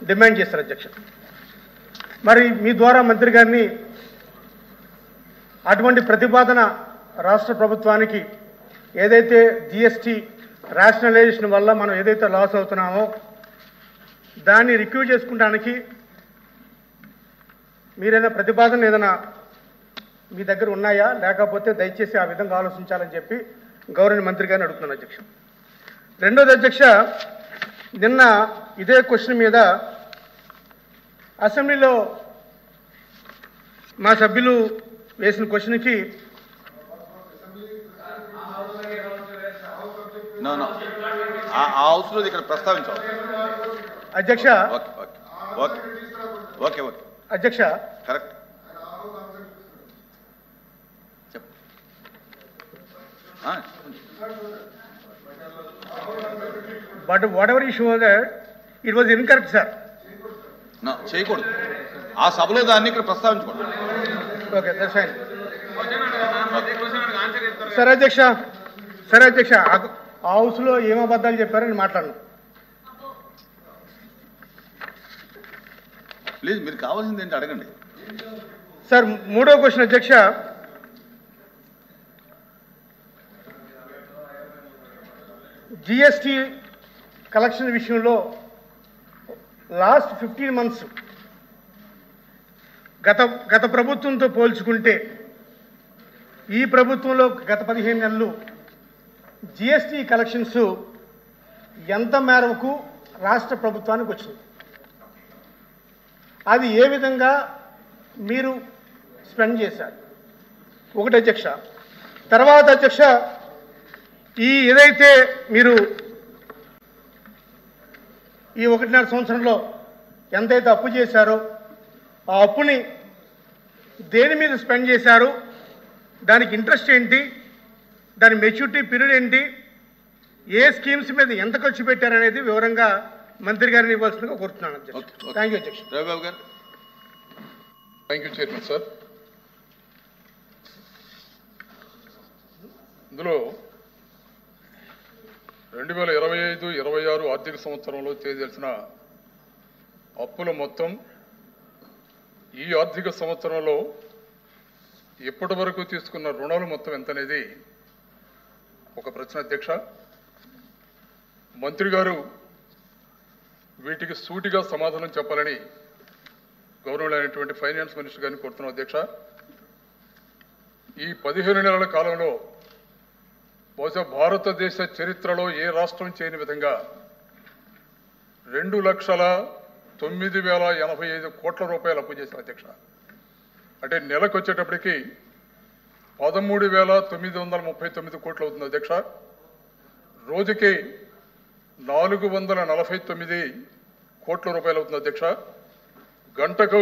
డిమాండ్ చేస్తారు అధ్యక్ష. మరి మీ ద్వారా మంత్రి గారిని అటువంటి ప్రతిపాదన రాష్ట్ర ప్రభుత్వానికి ఏదైతే జిఎస్టీ రేషనలైజేషన్ వల్ల మనం ఏదైతే లాస్ అవుతున్నామో దాన్ని రిక్యూ చేసుకోవడానికి మీరైనా ప్రతిపాదన ఏదైనా మీ దగ్గర ఉన్నాయా, లేకపోతే దయచేసి ఆ విధంగా ఆలోచించాలని చెప్పి గౌరవ మంత్రి గారిని అడుగుతున్నాను అధ్యక్ష. రెండోది అధ్యక్ష, నిన్న ఇదే క్వశ్చన్ మీద అసెంబ్లీలో మా సభ్యులు వేసిన క్వశ్చన్కి ఆ హౌస్లో ఇక్కడ ప్రస్తావించాలి అధ్యక్ష. ఓకే అధ్యక్ష correct. But what ever issue it was incorrect sir. చేయకూడదు, ఆ సభలో దాన్ని ఇక్కడ ప్రస్తావించకూడదు. Okay that's fine. సరే అధ్యక్ష, సరే అధ్యక్ష, ఆ హౌస్లో ఏం అబద్ధాలు చెప్పారని మాట్లాడను. ప్లీజ్ మీరు కావాల్సింది ఏంటి అడగండి సార్. మూడో క్వశ్చన్ అధ్యక్ష, జిఎస్టీ కలెక్షన్ విషయంలో లాస్ట్ 15 months గత ప్రభుత్వంతో పోల్చుకుంటే ఈ ప్రభుత్వంలో గత 15 నెలలు జిఎస్టీ కలెక్షన్స్ ఎంత మేరకు రాష్ట్ర ప్రభుత్వానికి వచ్చింది, అది ఏ విధంగా మీరు స్పెండ్ చేశారు? ఒకటి అధ్యక్ష. తర్వాత అధ్యక్ష, ఈ ఏదైతే మీరు ఈ 1.5 సంవత్సరంలో ఎంతైతే అప్పు చేశారో ఆ అప్పుని దేని మీద స్పెండ్ చేశారు, దానికి ఇంట్రెస్ట్ ఏంటి, దాని మెచ్యూరిటీ పీరియడ్ ఏంటి, ఏ స్కీమ్స్ మీద ఎంత ఖర్చు పెట్టారనేది వివరంగా మంత్రి గారిని ఇవ్వాల్సిందిగా కోరుతున్నాను అధ్యక్ష. థ్యాంక్ యూ అధ్యక్ష. రవిబాబు గారు. Thank you chairman sir. ఇందులో 2025-26 ఆర్థిక సంవత్సరంలో చేయదలిసిన అప్పుల మొత్తం ఈ ఆర్థిక సంవత్సరంలో ఇప్పటి వరకు తీసుకున్న రుణాలు మొత్తం ఎంత అనేది ఒక ప్రశ్న అధ్యక్ష. మంత్రి గారు వీటికి సూటిగా సమాధానం చెప్పాలని గౌరవమైనటువంటి ఫైనాన్స్ మినిస్టర్ గారిని కోరుతున్నాం అధ్యక్ష. ఈ 15 నెలల కాలంలో బహుశా భారతదేశ చరిత్రలో ఏ రాష్ట్రం చేయని విధంగా 2,09,085 కోట్ల రూపాయలు అప్పు చేశారు అధ్యక్ష. అంటే నెలకు వచ్చేటప్పటికి 13,939 కోట్లు అవుతుంది అధ్యక్ష. రోజుకి 449 కోట్ల రూపాయలు అవుతుంది అధ్యక్ష. గంటకు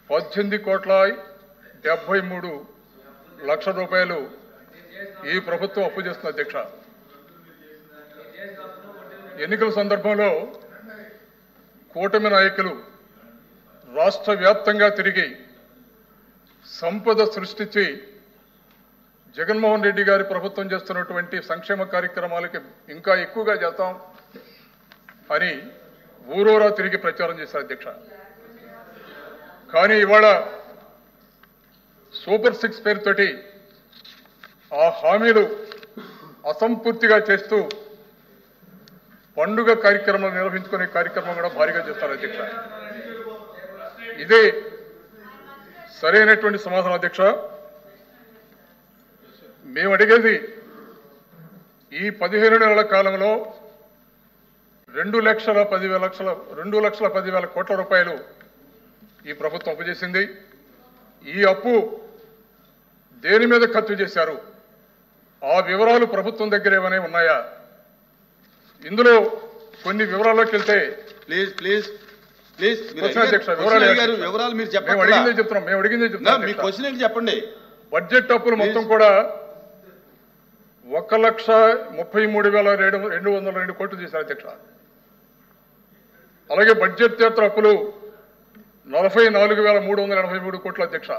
18,73 లక్షల రూపాయలు ఈ ప్రభుత్వం అప్పు చేస్తుంది అధ్యక్ష. ఎన్నికల సందర్భంలో కూటమి నాయకులు రాష్ట్ర వ్యాప్తంగా తిరిగి సంపద సృష్టించి జగన్మోహన్ రెడ్డి గారి ప్రభుత్వం చేస్తున్నటువంటి సంక్షేమ కార్యక్రమాలకి ఇంకా ఎక్కువగా చేస్తాం అని ఊరూరా తిరిగి ప్రచారం చేశారు అధ్యక్ష. కానీ ఇవాళ సూపర్ 6 పేరుతోటి ఆ హామీలు అసంపూర్తిగా చేస్తూ పండుగ కార్యక్రమాలు నిర్వహించుకునే కార్యక్రమం కూడా భారీగా చేస్తారు అధ్యక్ష. ఇదే సరైనటువంటి సమాధానం అధ్యక్ష. మేము అడిగేది ఈ 15 నెలల కాలంలో 2,10,000 కోట్ల రూపాయలు ఈ ప్రభుత్వం అప్పు చేసింది. ఈ అప్పు దేని మీద ఖర్చు చేశారు, ఆ వివరాలు ప్రభుత్వం దగ్గర ఏమైనా ఉన్నాయా ఇందులో కొన్ని వివరాల్లోకి వెళ్తే ప్లీజ్ ప్లీజ్ ప్లీజ్ అధ్యక్ష, వివరాలు వివరాలు మీరు మేము అడిగిందే చెప్పండి. చెప్తున్నాం మేము అడిగిందే మీ చెప్తున్నాం క్వశ్చన్ ఏంటి చెప్పండి. బడ్జెట్ అప్పులు మొత్తం కూడా 1,33,202 కోట్లు చేశారు అధ్యక్ష. అలాగే బడ్జెట్ అప్పులు 44,383 కోట్ల అధ్యక్ష.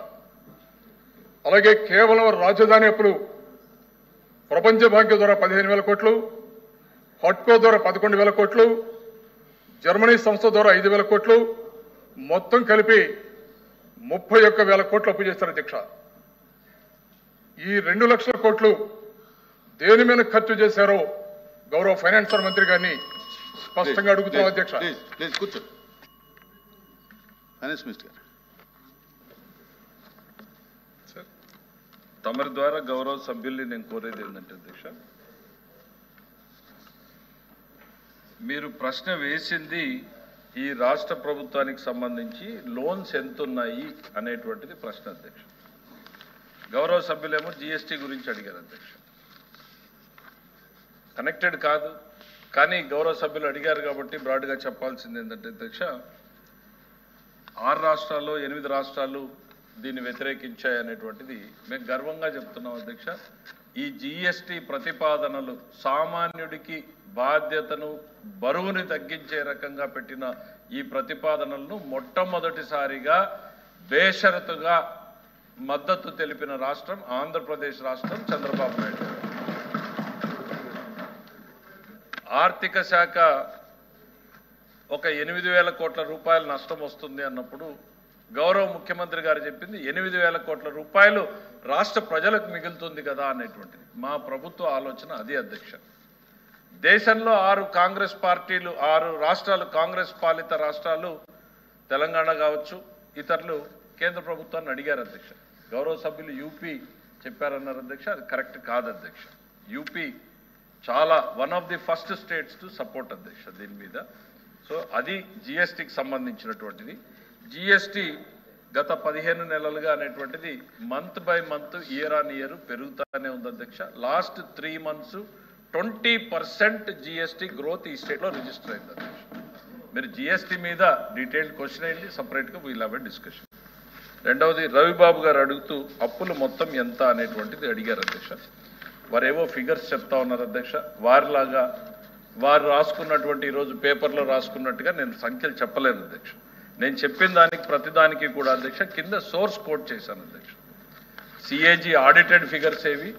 అలాగే కేవలం రాజధాని అప్పులు ప్రపంచ బ్యాంకు ద్వారా 15,000 కోట్లు, హట్కో ద్వారా 11,000 కోట్లు, జర్మనీ సంస్థ ద్వారా 5,000 కోట్లు, మొత్తం కలిపి 31,000 కోట్లు అప్పు చేస్తారు అధ్యక్ష. ఈ 2 లక్షల కోట్లు దేని మీద ఖర్చు చేశారో గౌరవ ఫైనాన్స్ మంత్రి గారిని స్పష్టంగా అడుగుతున్నాం అధ్యక్ష. ప్లీజ్ కూర్చో. ఫైనాన్స్ మినిస్టర్ గారు. తమరి ద్వారా గౌరవ సభ్యుల్ని నేను కోరేది ఏంటంటే అధ్యక్ష, మీరు ప్రశ్న వేసింది ఈ రాష్ట్ర ప్రభుత్వానికి సంబంధించి లోన్స్ ఎంత ఉన్నాయి అనేటువంటిది ప్రశ్న అధ్యక్ష. గౌరవ సభ్యులేమో జిఎస్టీ గురించి అడిగారు అధ్యక్ష. కనెక్టెడ్ కాదు, కానీ గౌరవ సభ్యులు అడిగారు కాబట్టి బ్రాడ్గా చెప్పాల్సింది ఏంటంటే అధ్యక్ష, 6 రాష్ట్రాల్లో 8 రాష్ట్రాలు దీన్ని వ్యతిరేకించాయి అనేటువంటిది మేము గర్వంగా చెప్తున్నాం అధ్యక్ష. ఈ జిఎస్టీ ప్రతిపాదనలు సామాన్యుడికి బాధ్యతను బరువుని తగ్గించే రకంగా పెట్టిన ఈ ప్రతిపాదనలను మొట్టమొదటిసారిగా బేషరతుగా మద్దతు తెలిపిన రాష్ట్రం ఆంధ్రప్రదేశ్ రాష్ట్రం, చంద్రబాబు నాయుడు. ఆర్థిక శాఖ ఒక 8,000 కోట్ల రూపాయల నష్టం వస్తుంది అన్నప్పుడు గౌరవ ముఖ్యమంత్రి గారు చెప్పింది 8,000 కోట్ల రూపాయలు రాష్ట్ర ప్రజలకు మిగులుతుంది కదా అనేటువంటిది. మా ప్రభుత్వ ఆలోచన అది అధ్యక్ష. దేశంలో 6 కాంగ్రెస్ పార్టీలు, 6 రాష్ట్రాలు కాంగ్రెస్ పాలిత రాష్ట్రాలు, తెలంగాణ కావచ్చు, ఇతరులు కేంద్ర ప్రభుత్వాన్ని అడిగారు అధ్యక్ష. గౌరవ సభ్యులు యూపీ చెప్పారన్నారు అధ్యక్ష, అది కరెక్ట్ కాదు అధ్యక్ష. యూపీ చాలా one of the first states to support అధ్యక్ష దీని మీద. సో అది జిఎస్టీకి సంబంధించినటువంటిది. జిఎస్టీ గత 15 నెలలుగా అనేటువంటిది month by month, year on year పెరుగుతూనే ఉంది అధ్యక్ష. లాస్ట్ 3 మంత్స్ 20% జిఎస్టీ గ్రోత్ ఈ స్టేట్లో రిజిస్టర్ అయింది అధ్యక్ష. మీరు జిఎస్టీ మీద డీటెయిల్డ్ క్వశ్చన్ అయింది, సపరేట్గా వీల్ హ్యావ్ ఎ డిస్కషన్. రెండవది రవిబాబు గారు అడుగుతూ అప్పులు మొత్తం ఎంత అనేటువంటిది అడిగారు అధ్యక్ష. వారేవో ఫిగర్స్ చెప్తా ఉన్నారు అధ్యక్ష. వారిలాగా వారు రాసుకున్నటువంటి ఈరోజు పేపర్లో రాసుకున్నట్టుగా నేను సంఖ్యలు చెప్పలేను అధ్యక్ష. నేను చెప్పిన దానికి ప్రతిదానికి కూడా అధ్యక్ష కింద సోర్స్ కోట్ చేశాను అధ్యక్ష. సిఏజీ ఆడిటెడ్ ఫిగర్స్ ఏవి,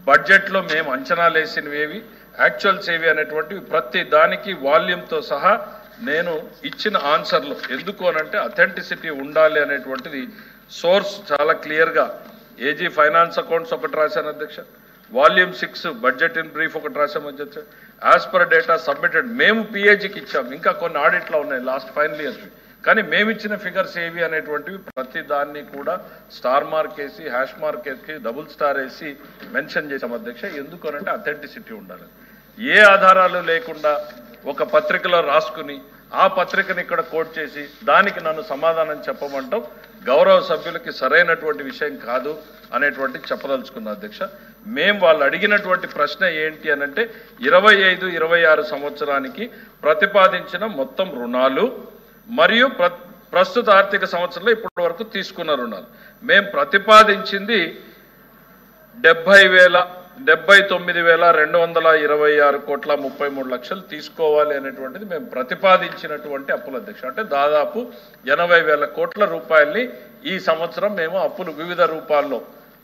బడ్జెట్లో మేము అంచనాలు వేసినవి ఏవి, యాక్చువల్స్ ఏవి అనేటువంటివి ప్రతి దానికి వాల్యూమ్తో సహా నేను ఇచ్చిన ఆన్సర్లు. ఎందుకు అనంటే అథెంటిసిటీ ఉండాలి అనేటువంటిది సోర్స్ చాలా క్లియర్గా. ఏజీ ఫైనాన్స్ అకౌంట్స్ ఒకటి రాశాను అధ్యక్ష. వాల్యూమ్ 6 బడ్జెట్ ఇన్ బ్రీఫ్ ఒకటి రాశాము అధ్యక్ష. యాజ్ పర్ డేటా సబ్మిటెడ్ మేము పిఏజీకి ఇచ్చాము. ఇంకా కొన్ని ఆడిట్లో ఉన్నాయి లాస్ట్ ఫైనల్ ఇయర్స్, కానీ మేము ఇచ్చిన ఫిగర్స్ ఏవి అనేటువంటివి ప్రతి దాన్ని కూడా స్టార్ మార్క్ వేసి, హ్యాష్ మార్క్ వేసి, డబుల్ స్టార్ వేసి మెన్షన్ చేసాం అధ్యక్ష. ఎందుకు అనంటే అథెంటిసిటీ ఉండాలి. ఏ ఆధారాలు లేకుండా ఒక పత్రికలో రాసుకుని ఆ పత్రికను ఇక్కడ కోట్ చేసి దానికి నన్ను సమాధానం చెప్పమంటాం గౌరవ సభ్యులకి సరైనటువంటి విషయం కాదు అనేటువంటి చెప్పదలుచుకున్నా అధ్యక్ష. మేము వాళ్ళు అడిగినటువంటి ప్రశ్న ఏంటి అనంటే 25-26 సంవత్సరానికి ప్రతిపాదించిన మొత్తం రుణాలు మరియు ప్రస్తుత ఆర్థిక సంవత్సరంలో ఇప్పటి వరకు తీసుకున్న రుణాలు. మేము ప్రతిపాదించింది 79,226 కోట్ల 33 లక్షలు తీసుకోవాలి అనేటువంటిది మేము ప్రతిపాదించినటువంటి అప్పుల అధ్యక్ష. అంటే దాదాపు 80,000 కోట్ల రూపాయల్ని ఈ సంవత్సరం మేము అప్పులు వివిధ రూపాల్లో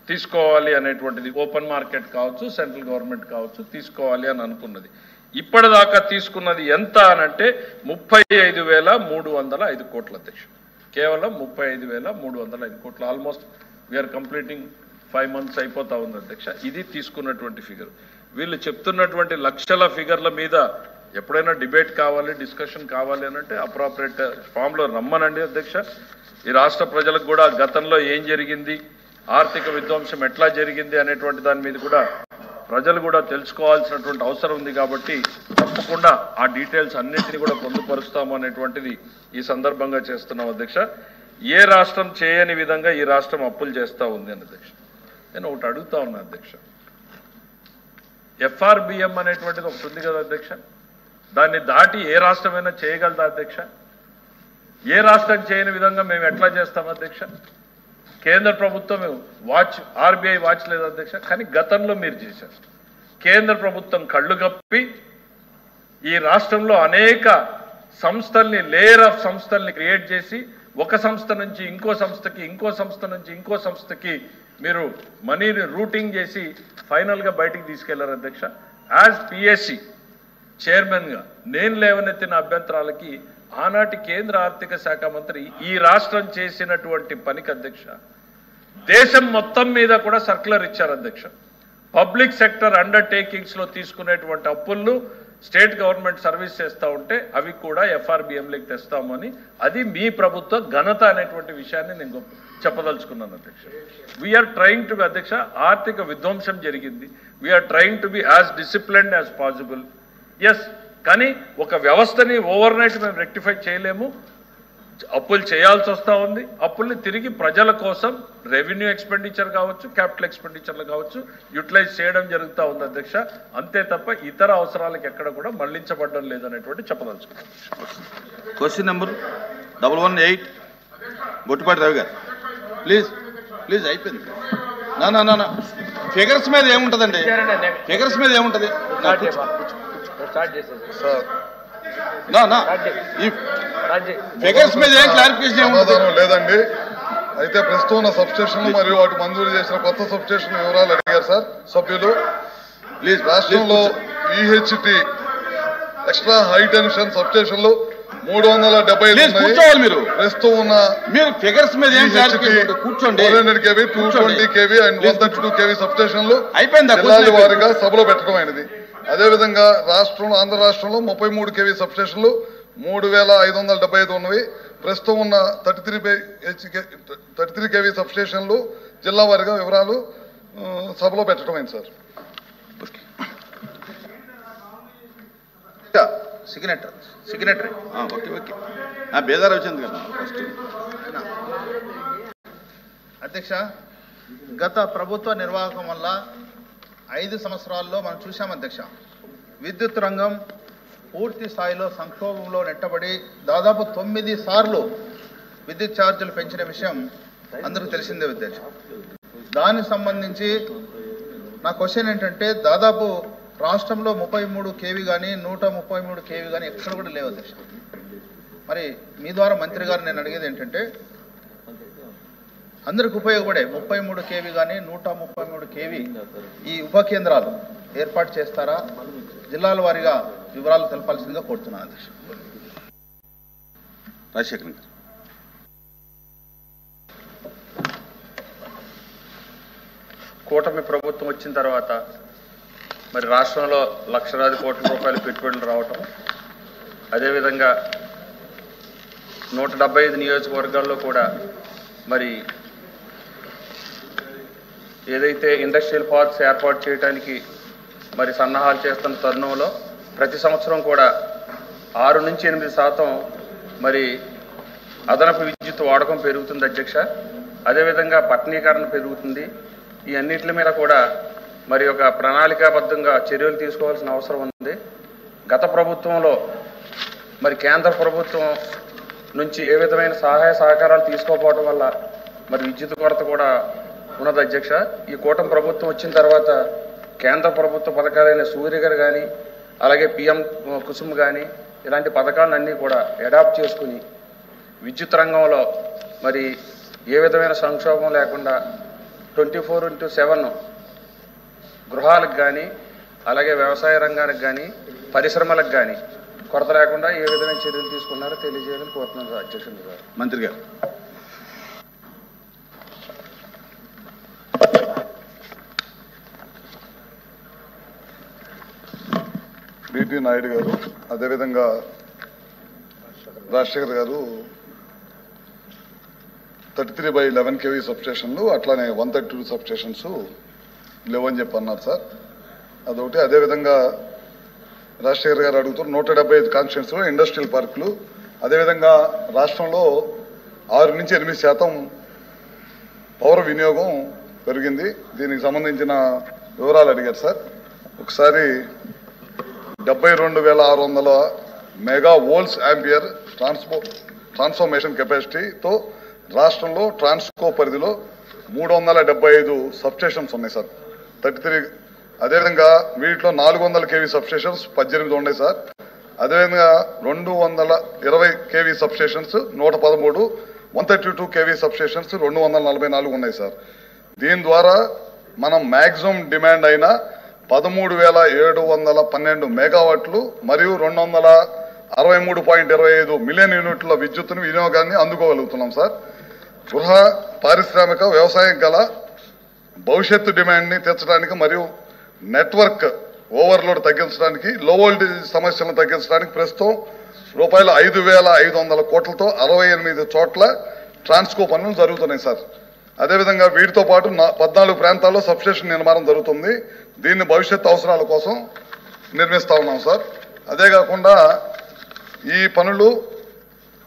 తీసుకోవాలి అనేటువంటిది, ఓపెన్ మార్కెట్ కావచ్చు, సెంట్రల్ గవర్నమెంట్ కావచ్చు, తీసుకోవాలి అని అనుకున్నది. ఇప్పటిదాకా తీసుకున్నది ఎంత అనంటే 35,305 కోట్ల అధ్యక్ష. కేవలం 35,305 కోట్లు. ఆల్మోస్ట్ వీఆర్ కంప్లీటింగ్ 5 months అయిపోతా ఉంది అధ్యక్ష. ఇది తీసుకున్నటువంటి ఫిగర్. వీళ్ళు చెప్తున్నటువంటి లక్షల ఫిగర్ల మీద ఎప్పుడైనా డిబేట్ కావాలి, డిస్కషన్ కావాలి అనంటే అప్రాపరేట్ ఫామ్లో రమ్మనండి అధ్యక్ష. ఈ రాష్ట్ర ప్రజలకు కూడా గతంలో ఏం జరిగింది, ఆర్థిక విధ్వంసం ఎట్లా జరిగింది అనేటువంటి దాని మీద కూడా ప్రజలు కూడా తెలుసుకోవాల్సినటువంటి అవసరం ఉంది. కాబట్టి తప్పకుండా ఆ డీటెయిల్స్ అన్నింటినీ కూడా పొందుపరుస్తాము అనేటువంటిది ఈ సందర్భంగా చేస్తున్నాం అధ్యక్ష. ఏ రాష్ట్రం చేయని విధంగా ఈ రాష్ట్రం అప్పులు చేస్తూ ఉంది అని అధ్యక్ష. నేను ఒకటి అడుగుతా ఉన్నా అధ్యక్ష. ఎఫ్ఆర్బిఎం అనేటువంటిది ఒకటి ఉంది కదా అధ్యక్ష. దాన్ని దాటి ఏ రాష్ట్రమైనా చేయగలదా అధ్యక్ష? ఏ రాష్ట్రం చేయని విధంగా మేము ఎట్లా చేస్తాం అధ్యక్ష? కేంద్ర ప్రభుత్వం వాచ్, ఆర్బీఐ వాచ్ లేదు అధ్యక్ష, కానీ గతంలో మీరు చేశారు. కేంద్ర ప్రభుత్వం కళ్ళు కప్పి ఈ రాష్ట్రంలో అనేక సంస్థల్ని, లేయర్ ఆఫ్ సంస్థల్ని క్రియేట్ చేసి ఒక సంస్థ నుంచి ఇంకో సంస్థకి, ఇంకో సంస్థ నుంచి ఇంకో సంస్థకి మీరు మనీని రూటింగ్ చేసి ఫైనల్గా బయటికి తీసుకెళ్లారు అధ్యక్ష. యాజ్ పిఎస్సి చైర్మన్గా నేను లేవనెత్తిన అభ్యంతరాలకి ఆనాటి కేంద్ర ఆర్థిక శాఖ మంత్రి ఈ రాష్ట్రం చేసినటువంటి పనికి అధ్యక్ష దేశం మొత్తం మీద కూడా సర్క్యులర్ ఇచ్చారు అధ్యక్ష. పబ్లిక్ సెక్టర్ అండర్టేకింగ్స్లో తీసుకునేటువంటి అప్పులను స్టేట్ గవర్నమెంట్ సర్వీస్ చేస్తూ ఉంటే అవి కూడా ఎఫ్ఆర్బిఎంలోకి తెస్తామని, అది మీ ప్రభుత్వ ఘనత అనేటువంటి విషయాన్ని నేను చెప్పదలుచుకున్నాను అధ్యక్ష. వీఆర్ ట్రయింగ్ టు బి అధ్యక్ష, ఆర్థిక విధ్వంసం జరిగింది. We are trying to be as disciplined as possible. Yes, కానీ ఒక వ్యవస్థని ఓవర్ నైట్ మేము రెక్టిఫై చేయలేము. అప్పులు చేయాల్సి వస్తూ ఉంది. అప్పుల్ని తిరిగి ప్రజల కోసం రెవెన్యూ ఎక్స్పెండిచర్ కావచ్చు, క్యాపిటల్ ఎక్స్పెండిచర్లు కావచ్చు యూటిలైజ్ చేయడం జరుగుతూ ఉంది అధ్యక్ష. అంతే తప్ప ఇతర అవసరాలకు ఎక్కడ కూడా మళ్లించబడడం లేదనేటువంటి చెప్పదలుచుకున్నాను. క్వశ్చన్ నెంబర్ 118 గొట్టిపాటి రవి గారు. ప్లీజ్ ప్లీజ్ అయిపోయింది. నా ఫిగర్స్ మీద ఏముంటుందండి? ఫిగర్స్ మీద ఏముంటుంది? ఈ ఫిగర్స్ మీద ఏం క్లారిఫికేషన్ లేదండి. అయితే ప్రస్తుతం ఉన్న సబ్స్టేషన్లు మరియు వాటి మంజూరు చేసిన కొత్త సబ్స్టేషన్ వివరాలు అడిగారు సార్ సభ్యులు. ప్లీజ్, రాష్ట్రంలో ఈహెచ్టి ఎక్స్ట్రా హై టెన్షన్ సబ్స్టేషన్లు 370 కూర్చోవాలి. మీరు ప్రస్తుతం ఉన్న మీరు ఫిగర్స్ మీద ఏం కూర్చోండి. 400 kV, 220 kV అండ్ 132 kV సబ్స్టేషన్లు అయిపోయింది. జిల్లాల వారీగా సభలో పెట్టడం అయినది. అదేవిధంగా ఆంధ్ర రాష్ట్రంలో 33 kV సబ్స్టేషన్లు 3575 ఉన్నవి. ప్రస్తుతం ఉన్న 33 kV సబ్స్టేషన్లు జిల్లా వారీగా వివరాలు సభలో పెట్టడం అయింది సార్. Signatory okay okay. బేదార్ వచ్చింది కదా ఫస్ట్. అధ్యక్ష, గత ప్రభుత్వ నిర్వాహకం వల్ల 5 సంవత్సరాల్లో మనం చూసాం అధ్యక్ష, విద్యుత్ రంగం పూర్తి స్థాయిలో సంక్షోభంలో నెట్టబడి దాదాపు 9 సార్లు విద్యుత్ ఛార్జీలు పెంచిన విషయం అందరికీ తెలిసిందే అధ్యక్ష. దానికి సంబంధించి నా క్వశ్చన్ ఏంటంటే, దాదాపు రాష్ట్రంలో 33 kV కానీ 133 kV కానీ ఎక్కడ కూడా లేవు అధ్యక్ష. మరి మీ ద్వారా మంత్రి గారు నేను అడిగేది ఏంటంటే, అందరికి ఉపయోగపడే 33 kV కానీ 133 kV ఈ ఉప కేంద్రాలు ఏర్పాటు చేస్తారా? జిల్లాల వారీగా వివరాలు తెలపాల్సిందిగా కోరుతున్నాను అధ్యక్ష. రాజశేఖర్ గారు. కూటమి ప్రభుత్వం వచ్చిన తర్వాత మరి రాష్ట్రంలో లక్షలాది కోట్ల రూపాయల పెట్టుబడులు రావటం, అదేవిధంగా 175 నియోజకవర్గాల్లో కూడా మరి ఏదైతే ఇండస్ట్రియల్ పార్క్స్ ఏర్పాటు చేయడానికి మరి సన్నాహాలు చేస్తున్న తరుణంలో ప్రతి సంవత్సరం కూడా 6 నుంచి 8% మరి అదనపు విద్యుత్ వాడకం పెరుగుతుంది అధ్యక్ష. అదేవిధంగా పట్టణీకరణ పెరుగుతుంది. ఈ అన్నింటి మీద కూడా మరి ఒక ప్రణాళికాబద్ధంగా చర్యలు తీసుకోవాల్సిన అవసరం ఉంది. గత ప్రభుత్వంలో మరి కేంద్ర ప్రభుత్వం నుంచి ఏ విధమైన సహాయ సహకారాలు తీసుకోకపోవడం వల్ల మరి విద్యుత్ కొరత కూడా ఉన్నది అధ్యక్ష. ఈ కూటమి ప్రభుత్వం వచ్చిన తర్వాత కేంద్ర ప్రభుత్వ పథకాలైన సూర్యగారు కానీ అలాగే పిఎం కుసుమ్ కానీ ఇలాంటి పథకాలన్నీ కూడా అడాప్ట్ చేసుకుని విద్యుత్ రంగంలో మరి ఏ విధమైన సంక్షోభం లేకుండా 24/7 గృహాలకు కానీ అలాగే వ్యవసాయ రంగానికి కానీ పరిశ్రమలకు కానీ కొరత లేకుండా ఏ విధమైన చర్యలు తీసుకున్నారో తెలియజేయాలని కోరుతున్నాను అధ్యక్షుడు గారు. మంత్రి గారు. బిటి నాయుడు గారు, అదేవిధంగా రాజశేఖర్ గారు 33/11 kV సబ్స్టేషన్లు అట్లానే 132 సబ్స్టేషన్స్ లేవని చెప్పి అన్నారు సార్. అదొకటి. అదేవిధంగా రాజశేఖర్ గారు అడుగుతారు 175 కాన్స్టిట్యున్సీలో ఇండస్ట్రియల్ పార్కులు, అదేవిధంగా రాష్ట్రంలో 6 నుంచి 8% పౌర వినియోగం పెరిగింది. దీనికి సంబంధించిన వివరాలు అడిగారు సార్. ఒకసారి 72,600 మెగా వోల్ట్స్ యాంపియర్ ట్రాన్స్ఫర్మేషన్ కెపాసిటీతో రాష్ట్రంలో ట్రాన్స్కో పరిధిలో 375 సబ్స్టేషన్స్ ఉన్నాయి సార్. 33. అదేవిధంగా వీటిలో 400 kV సబ్స్టేషన్స్ 18 ఉన్నాయి సార్. అదేవిధంగా 220 kV సబ్స్టేషన్స్ 113, 132 kV సబ్స్టేషన్స్ 244 ఉన్నాయి సార్. దీని ద్వారా మనం మ్యాక్సిమం డిమాండ్ అయిన 13,712 మెగావాట్లు మరియు 263.25 మిలియన్ యూనిట్ల విద్యుత్తును వినియోగాన్ని అందుకోగలుగుతున్నాం సార్. గృహ పారిశ్రామిక వ్యవసాయం గల భవిష్యత్తు డిమాండ్ని తీర్చడానికి మరియు నెట్వర్క్ ఓవర్లోడ్ తగ్గించడానికి లో వోల్టేజ్ సమస్యలను తగ్గించడానికి ప్రస్తుతం రూపాయలు 5,500 కోట్లతో 68 చోట్ల ట్రాన్స్కో పనులు జరుగుతున్నాయి సార్. అదేవిధంగా వీటితో పాటు 14 ప్రాంతాల్లో సబ్స్టేషన్ నిర్మాణం జరుగుతుంది. దీన్ని భవిష్యత్తు అవసరాల కోసం నిర్మిస్తా ఉన్నాం సార్. అదే కాకుండా ఈ పనులు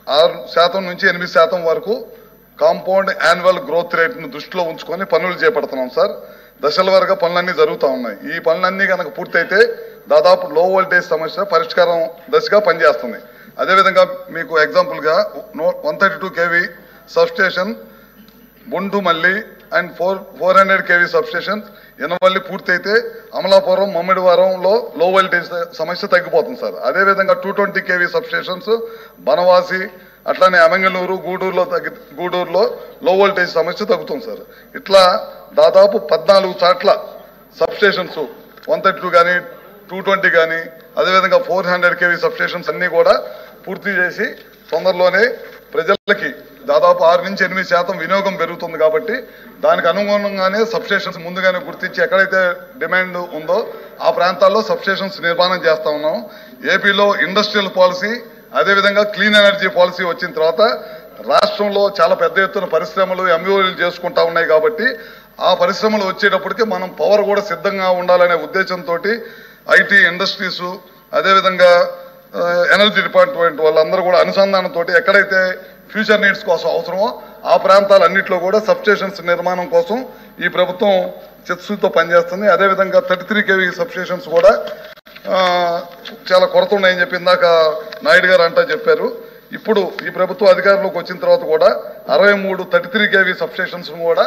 6% నుంచి 8% వరకు కాంపౌండ్ యాన్యువల్ గ్రోత్ రేట్ను దృష్టిలో ఉంచుకొని పనులు చేపడుతున్నాం సార్. దశల వారీగా పనులన్నీ జరుగుతూ ఉన్నాయి. ఈ పనులన్నీ కనుక పూర్తయితే దాదాపు లో వోల్టేజ్ సమస్య పరిష్కారం దశగా పనిచేస్తుంది. అదేవిధంగా మీకు ఎగ్జాంపుల్గా 132 kV substation Bundumalli and 400 kV substation Enamalli పూర్తయితే అమలాపురం మమ్మిడివారంలో లో వోల్టేజ్ సమస్య తగ్గిపోతుంది సార్. అదేవిధంగా 220 kV సబ్స్టేషన్స్ బనవాసి అట్లానే అమంగళూరు గూడూరులో లో వోల్టేజ్ సమస్య తగ్గుతుంది సార్. ఇట్లా దాదాపు 14 చోట్ల సబ్స్టేషన్స్ 132 కానీ 220 కానీ అదేవిధంగా 400 kV సబ్స్టేషన్స్ అన్నీ కూడా పూర్తి చేసి తొందరలోనే ప్రజలకి దాదాపు 6 నుంచి 8% వినియోగం పెరుగుతుంది కాబట్టి దానికి అనుగుణంగానే సబ్స్టేషన్స్ ముందుగానే గుర్తించి ఎక్కడైతే డిమాండ్ ఉందో ఆ ప్రాంతాల్లో సబ్స్టేషన్స్ నిర్మాణం చేస్తా ఉన్నాం. ఏపీలో ఇండస్ట్రియల్ పాలసీ అదేవిధంగా క్లీన్ ఎనర్జీ పాలసీ వచ్చిన తర్వాత రాష్ట్రంలో చాలా పెద్ద ఎత్తున పరిశ్రమలు ఎంఓయూలు చేసుకుంటా ఉన్నాయి కాబట్టి ఆ పరిశ్రమలు వచ్చేటప్పటికి మనం పవర్ కూడా సిద్ధంగా ఉండాలనే ఉద్దేశంతో ఐటీ ఇండస్ట్రీస్ అదేవిధంగా ఎనర్జీ డిపార్ట్మెంట్ వాళ్ళందరూ కూడా అనుసంధానంతో ఎక్కడైతే ఫ్యూచర్ నీడ్స్ కోసం అవసరమో ఆ ప్రాంతాలన్నింటిలో కూడా సబ్స్టేషన్స్ నిర్మాణం కోసం ఈ ప్రభుత్వం చిత్తశుద్ధితో పనిచేస్తుంది. అదేవిధంగా 33 kV సబ్స్టేషన్స్ కూడా చాలా కొరత ఉన్నాయని చెప్పి ఇందాక నాయుడు గారు అంటా చెప్పారు. ఇప్పుడు ఈ ప్రభుత్వం అధికారంలోకి వచ్చిన తర్వాత కూడా 63 33 kV సబ్స్టేషన్స్ కూడా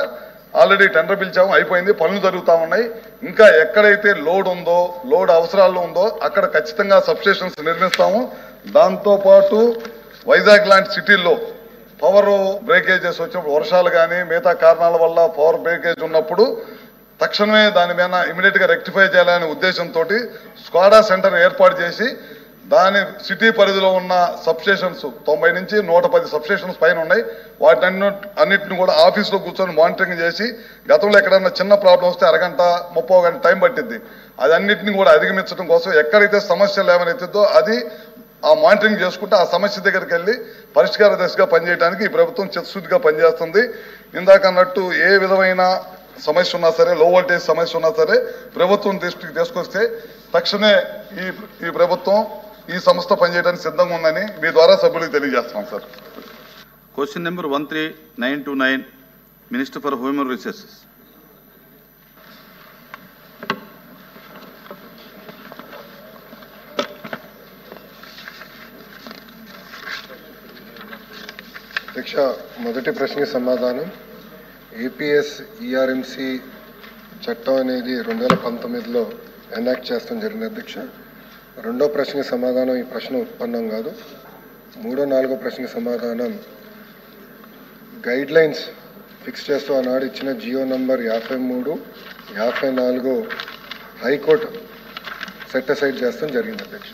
ఆల్రెడీ టెండర్ పిలిచాము, అయిపోయింది, పనులు జరుగుతూ ఉన్నాయి. ఇంకా ఎక్కడైతే లోడ్ ఉందో లోడ్ అవసరాల్లో ఉందో అక్కడ ఖచ్చితంగా సబ్స్టేషన్స్ నిర్మిస్తాము. దాంతోపాటు వైజాగ్ లాంటి సిటీల్లో పవర్ బ్రేకేజెస్ వచ్చినప్పుడు వర్షాలు కానీ మిగతా కారణాల వల్ల పవర్ బ్రేకేజ్ ఉన్నప్పుడు తక్షణమే దాని మీద ఇమీడియట్గా రెక్టిఫై చేయాలనే ఉద్దేశంతో స్క్వాడా సెంటర్ ఏర్పాటు చేసి దాని సిటీ పరిధిలో ఉన్న సబ్స్టేషన్స్ 90 నుంచి 110 సబ్స్టేషన్స్ పైన ఉన్నాయి. అన్నిటిని కూడా ఆఫీస్లో కూర్చొని మానిటరింగ్ చేసి గతంలో ఎక్కడన్నా చిన్న ప్రాబ్లం వస్తే అరగంట 30 గంట టైం పట్టింది. అది అన్నింటినీ కూడా అధిగమించడం కోసం ఎక్కడైతే సమస్యలు ఏమైతుందో అది ఆ మానిటరింగ్ చేసుకుంటే ఆ సమస్య దగ్గరికి వెళ్ళి పరిష్కార దశగా పనిచేయడానికి ఈ ప్రభుత్వం చిత్తశుద్ధిగా పనిచేస్తుంది. ఇందాక అన్నట్టు ఏ విధమైన సమస్య ఉన్నా సరే లో వోల్టేజ్ సమస్య ఉన్నా సరే ప్రభుత్వం దృష్టికి తీసుకొస్తే తక్షణమే ఈ ప్రభుత్వం ఈ సంస్థ పనిచేయడానికి సిద్ధంగా ఉందని మీ ద్వారా సభ్యులకు తెలియజేస్తున్నాం sir. Question number 13929 minister for human resources. అధ్యక్ష, మొదటి ప్రశ్నకి సమాధానం ఏపీఎస్ ఈఆర్ఎంసీ చట్టం అనేది 2019లో ఎనాక్ట్ చేస్తాం జరిగింది అధ్యక్ష. రెండో ప్రశ్నకి సమాధానం ఈ ప్రశ్న ఉత్పన్నం కాదు. 3వ 4వ ప్రశ్నకి సమాధానం గైడ్ లైన్స్ ఫిక్స్ చేస్తూ ఆనాడు ఇచ్చిన GO number 53, 54 high court set aside చేస్తాం జరిగింది అధ్యక్ష.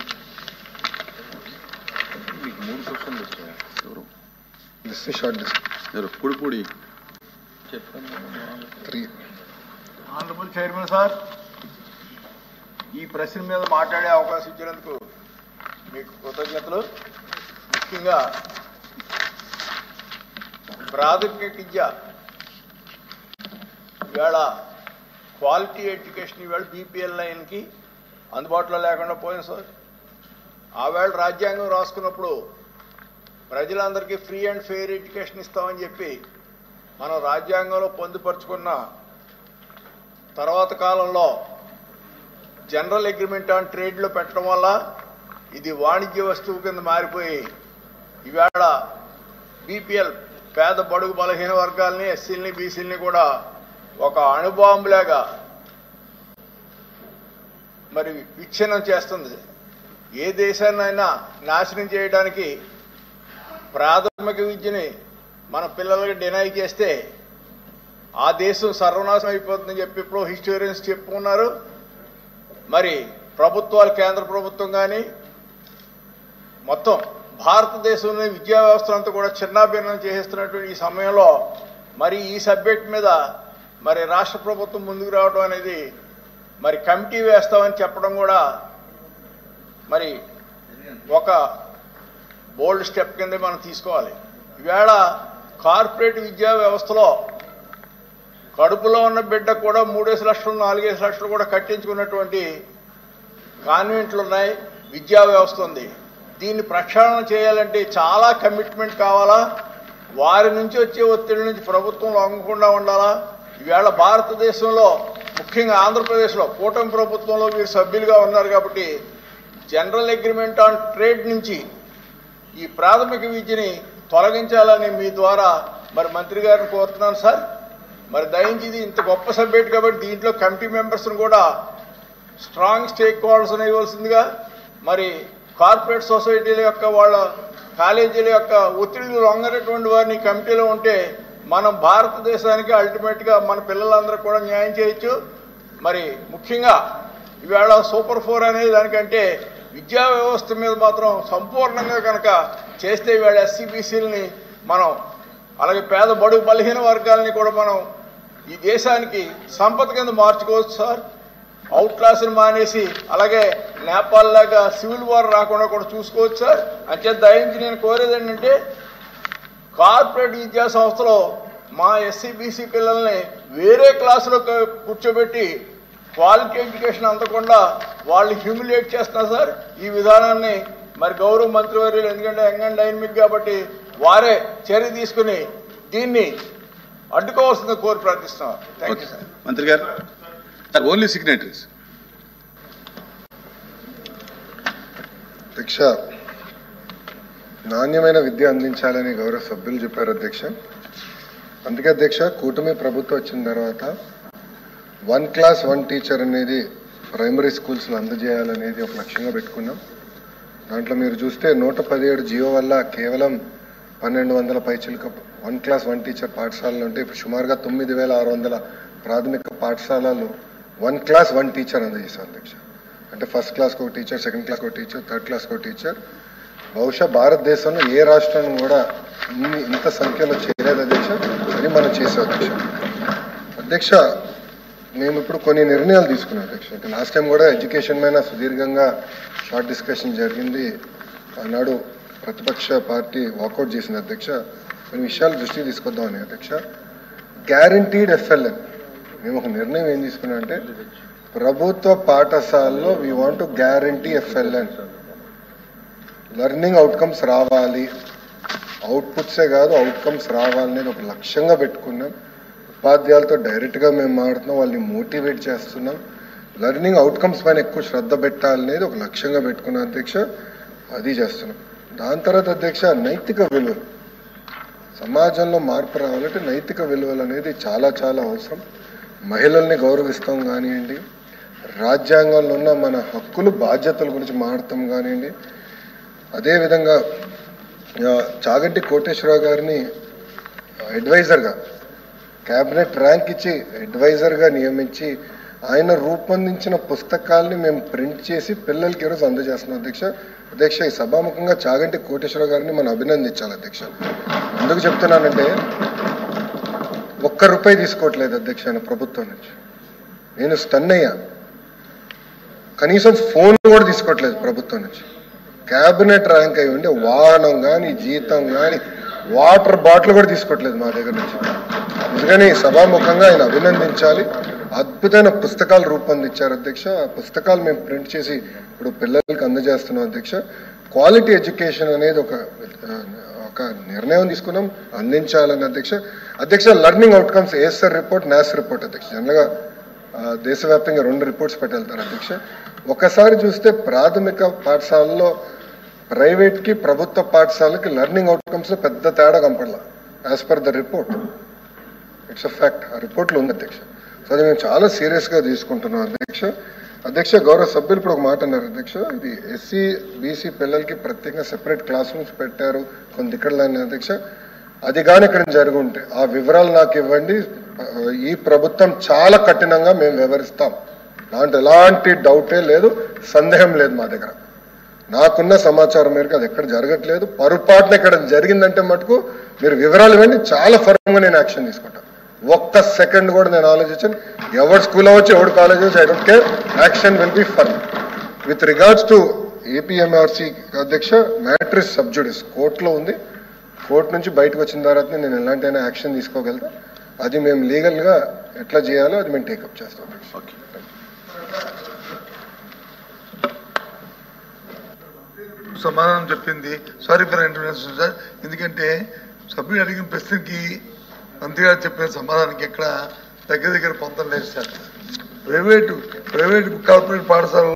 షార్ట్ లిస్ట్ పుడిపూడి 3. ఆనరబుల్ చైర్మన్ సార్, ఈ ప్రశ్న మీద మాట్లాడే అవకాశం ఇచ్చినందుకు మీకు కృతజ్ఞతలు. ముఖ్యంగా ప్రాథమిక విద్య ఇవాళ క్వాలిటీ ఎడ్యుకేషన్ ఇవాళ బీపీఎల్ లైన్కి అందుబాటులో లేకుండా పోయింది సార్. ఆవేళ రాజ్యాంగం రాసుకున్నప్పుడు ప్రజలందరికీ ఫ్రీ అండ్ ఫెయిర్ ఎడ్యుకేషన్ ఇస్తామని చెప్పి మనం రాజ్యాంగంలో పొందుపరుచుకున్న తర్వాత కాలంలో జనరల్ అగ్రిమెంట్ ఆన్ ట్రేడ్లో పెట్టడం వల్ల ఇది వాణిజ్య వస్తువు కింద మారిపోయి ఈవేళ బీపీఎల్ పేద బడుగు బలహీన వర్గాల్ని ఎస్సీలని బీసీలని కూడా ఒక అణుబాంబులాగా మరి విచ్ఛిన్నం చేస్తుంది. ఏ దేశాన్నైనా నాశనం చేయడానికి ప్రాథమిక విద్యని మన పిల్లలకి డినై చేస్తే ఆ దేశం సర్వనాశనం అయిపోతుందని చెప్పి ఇప్పుడు హిస్టోరియన్స్ చెప్పుకున్నారు. మరి ప్రభుత్వాలు, కేంద్ర ప్రభుత్వం కానీ మొత్తం భారతదేశంలోని విద్యా వ్యవస్థ అంతా కూడా చిన్నాభిన్నం చేసేస్తున్నటువంటి ఈ సమయంలో మరి ఈ సబ్జెక్ట్ మీద మరి రాష్ట్ర ప్రభుత్వం ముందుకు రావడం అనేది, మరి కమిటీ వేస్తామని చెప్పడం కూడా మరి ఒక బోల్డ్ స్టెప్ కింద మనం తీసుకోవాలి. ఈవేళ కార్పొరేట్ విద్యా వ్యవస్థలో కడుపులో ఉన్న బిడ్డ కూడా 3 లక్షలు 4 లక్షలు కూడా కట్టించుకున్నటువంటి కాన్వెంట్లు ఉన్నాయి, విద్యా వ్యవస్థ ఉంది. దీన్ని ప్రక్షాళన చేయాలంటే చాలా కమిట్మెంట్ కావాలా, వారి నుంచి వచ్చే ఒత్తిడి నుంచి ప్రభుత్వం లొంగకుండా ఉండాలా. ఈవేళ భారతదేశంలో ముఖ్యంగా ఆంధ్రప్రదేశ్లో కూటమి ప్రభుత్వంలో వీరు సభ్యులుగా ఉన్నారు కాబట్టి జనరల్ అగ్రిమెంట్ ఆన్ ట్రేడ్ నుంచి ఈ ప్రాథమిక విద్యని తొలగించాలని మీ ద్వారా మరి మంత్రి గారిని కోరుతున్నాను సార్. మరి దయించి ఇది ఇంత గొప్ప సబ్జెక్ట్ కాబట్టి దీంట్లో కమిటీ మెంబర్స్ని కూడా స్ట్రాంగ్ స్టేక్ హోల్డర్స్ ఇవ్వాల్సిందిగా, మరి కార్పొరేట్ సొసైటీల యొక్క వాళ్ళ కాలేజీల యొక్క ఒత్తిడిలు లొంగనటువంటి వారిని కమిటీలో ఉంటే మనం భారతదేశానికి అల్టిమేట్గా మన పిల్లలందరూ కూడా న్యాయం చేయొచ్చు. మరి ముఖ్యంగా ఈవేళ సూపర్ 4 అనే దానికంటే విద్యా వ్యవస్థ మీద మాత్రం సంపూర్ణంగా కనుక చేస్తే ఈవేళ ఎస్సీబీసీలని మనం అలాగే పేద బడుగు బలహీన వర్గాలని కూడా మనం ఈ దేశానికి సంపద కింద మార్చుకోవచ్చు సార్. అవుట్ క్లాస్ని మానేసి అలాగే నేపాల్ లాగా సివిల్ వార్ రాకుండా కూడా చూసుకోవచ్చు సార్. అంచేత దయించి నేను కోరేది ఏంటంటే కార్పొరేట్ విద్యా సంస్థలో మా ఎస్సీబీసీ పిల్లల్ని వేరే క్లాసులో కూర్చోబెట్టి క్వాలిటీ ఎడ్యుకేషన్ అందకుండా వాళ్ళు హ్యూమిలియేట్ చేస్తున్నారు సార్. ఈ విధానాన్ని మరి గౌరవ మంత్రివర్యులు, ఎందుకంటే యంగ్ అండ్ డైనమిక్ కాబట్టి వారే చర్య తీసుకుని దీన్ని అడ్డుకోవాల్సిందిగా కోరి ప్రార్థిస్తున్నారు. Thank you sir. మంత్రి గారు సార్, ఓన్లీ సిగ్నేటరీస్. అధ్యక్ష, నాణ్యమైన విద్య అందించాలని గౌరవ సభ్యులు చెప్పారు అధ్యక్ష. అందుకే అధ్యక్ష, కూటమి ప్రభుత్వం వచ్చిన తర్వాత 1 క్లాస్ 1 టీచర్ అనేది ప్రైమరీ స్కూల్స్లో అందజేయాలనేది ఒక లక్ష్యంగా పెట్టుకున్నాం. దాంట్లో మీరు చూస్తే 117 జియో వల్ల కేవలం 1200 పైచిలకు 1 క్లాస్ 1 టీచర్ పాఠశాలలు ఉంటే ఇప్పుడు సుమారుగా 9600 ప్రాథమిక పాఠశాలలు 1 క్లాస్ 1 టీచర్ అందజేశారు అధ్యక్ష. అంటే ఫస్ట్ క్లాస్కి ఒక టీచర్, సెకండ్ క్లాస్కి ఒక టీచర్, థర్డ్ క్లాస్కి ఒక టీచర్. బహుశా భారతదేశంలో ఏ రాష్ట్రం కూడా ఇంత సంఖ్యలో చేయలేదు అధ్యక్ష. అని మనం చేసాం అధ్యక్ష. అధ్యక్ష, మేము ఇప్పుడు కొన్ని నిర్ణయాలు తీసుకున్నాం అధ్యక్ష. అంటే లాస్ట్ టైం కూడా ఎడ్యుకేషన్ మీద సుదీర్ఘంగా షార్ట్ డిస్కషన్ జరిగింది. ఆనాడు ప్రతిపక్ష పార్టీ వాకౌట్ చేసింది అధ్యక్ష. కొన్ని విషయాలు దృష్టికి తీసుకొద్దామని అధ్యక్ష. గ్యారంటీడ్ ఎఫ్ఎల్ఎన్ మేము ఒక నిర్ణయం ఏం తీసుకున్నాం అంటే ప్రభుత్వ పాఠశాలలో we want to guarantee FLN. Learning outcomes రావాలి, అవుట్పుట్సే కాదు అవుట్కమ్స్ రావాలనేది ఒక లక్ష్యంగా పెట్టుకున్నాం. ఉపాధ్యాయులతో డైరెక్ట్గా మేము మాట్లాడుతున్నాం, వాళ్ళని మోటివేట్ చేస్తున్నాం. లెర్నింగ్ అవుట్కమ్స్ పైన ఎక్కువ శ్రద్ధ పెట్టాలనేది ఒక లక్ష్యంగా పెట్టుకున్నాం అధ్యక్ష. అది చేస్తున్నాం. దాని తర్వాత అధ్యక్ష, నైతిక విలువలు. సమాజంలో మార్పు రావాలంటే నైతిక విలువలు అనేది చాలా చాలా అవసరం. మహిళల్ని గౌరవిస్తాం కానివ్వండి, రాజ్యాంగంలో ఉన్న మన హక్కులు బాధ్యతల గురించి మాట్లాడతాం కానివ్వండి. అదేవిధంగా చాగంటి కోటేశ్వరరావు గారిని అడ్వైజర్గా క్యాబినెట్ ర్యాంక్ ఇచ్చి అడ్వైజర్గా నియమించి ఆయన రూపొందించిన పుస్తకాలని మేము ప్రింట్ చేసి పిల్లలకి ఈరోజు అందజేస్తున్నాం అధ్యక్ష. అధ్యక్ష, ఈ సభాముఖంగా చాగంటి కోటేశ్వరరావు గారిని మనం అభినందించాలి అధ్యక్ష. ఎందుకు చెప్తున్నానంటే ₹1 తీసుకోవట్లేదు అధ్యక్ష ఆయన ప్రభుత్వం నుంచి. నేను స్టన్ అయ్యా. కనీసం ఫోన్ కూడా తీసుకోవట్లేదు ప్రభుత్వం నుంచి. క్యాబినెట్ ర్యాంక్ అయి ఉండే వాహనం కానీ, జీతం కానీ, వాటర్ బాటిల్ కూడా తీసుకోవట్లేదు మా దగ్గర నుంచి. అందుకని సభాముఖంగా ఆయన అభినందించాలి. అద్భుతమైన పుస్తకాలు రూపొందించారు అధ్యక్ష. ఆ పుస్తకాలు మేము ప్రింట్ చేసి ఇప్పుడు పిల్లలకి అందజేస్తున్నాం అధ్యక్ష. క్వాలిటీ ఎడ్యుకేషన్ అనేది ఒక నిర్ణయం తీసుకున్నాం, అందించాలని అధ్యక్ష. అధ్యక్ష, learning outcomes ASER report, NAS report అధ్యక్ష. జనరల్గా దేశవ్యాప్తంగా 2 రిపోర్ట్స్ పెట్టెళ్తారు అధ్యక్ష. ఒకసారి చూస్తే ప్రాథమిక పాఠశాలలో ప్రైవేట్కి ప్రభుత్వ పాఠశాలకి లెర్నింగ్ అవుట్కమ్స్లో పెద్ద తేడా కనపడలా as per the report. It's a fact. ఆ రిపోర్ట్లో ఉంది అధ్యక్ష. సో అది మేము చాలా సీరియస్గా తీసుకుంటున్నాం అధ్యక్ష. గౌరవ సభ్యులు ఇప్పుడు ఒక మాట అన్నారు అధ్యక్ష, ఇది ఎస్సీ బీసీ పిల్లలకి ప్రత్యేకంగా సెపరేట్ క్లాస్ రూమ్స్ పెట్టారు కొన్ని ఇక్కడ అధ్యక్ష. అది కానీ ఇక్కడ జరిగి ఉంటే ఆ వివరాలు నాకు ఇవ్వండి. ఈ ప్రభుత్వం చాలా కఠినంగా మేము వివరిస్తాం. దాంట్లో ఎలాంటి డౌటే లేదు, సందేహం లేదు మా దగ్గర. నాకున్న సమాచారం మేరకు అది ఎక్కడ జరగట్లేదు. పొరపాటున ఇక్కడ జరిగిందంటే మటుకు మీరు వివరాలు ఇవ్వండి, చాలా ఫర్మ్గా నేను యాక్షన్ తీసుకుంటాను. ఒక్క సెకండ్ కూడా నేను ఆలోచించాను. ఎవరు స్కూల్ అవ్వచ్చు, ఎవరు కాలేజ్ అవ్వచ్చు, I don't care. Action will be firm. With regards to APMRC అధ్యక్ష, మ్యాటర్ ఇస్ సబ్జుడిస్, కోర్టులో ఉంది. కోర్టు నుంచి బయటకు వచ్చిన తర్వాత నేను ఎలాంటి యాక్షన్ తీసుకోగలుగుతా. అది మేము లీగల్గా ఎట్లా చేయాలో అది మేము టేకప్ చేస్తాం. సమాధానం చెప్పింది. Sorry for intervention sir. ఎందుకంటే సభ్యుడు అడిగిన ప్రశ్నకి మంత్రి గారు చెప్పిన సమాధానానికి ఎక్కడ దగ్గర పొందలేదు సార్. ప్రైవేటు కార్పొరేట్ పాఠశాలలో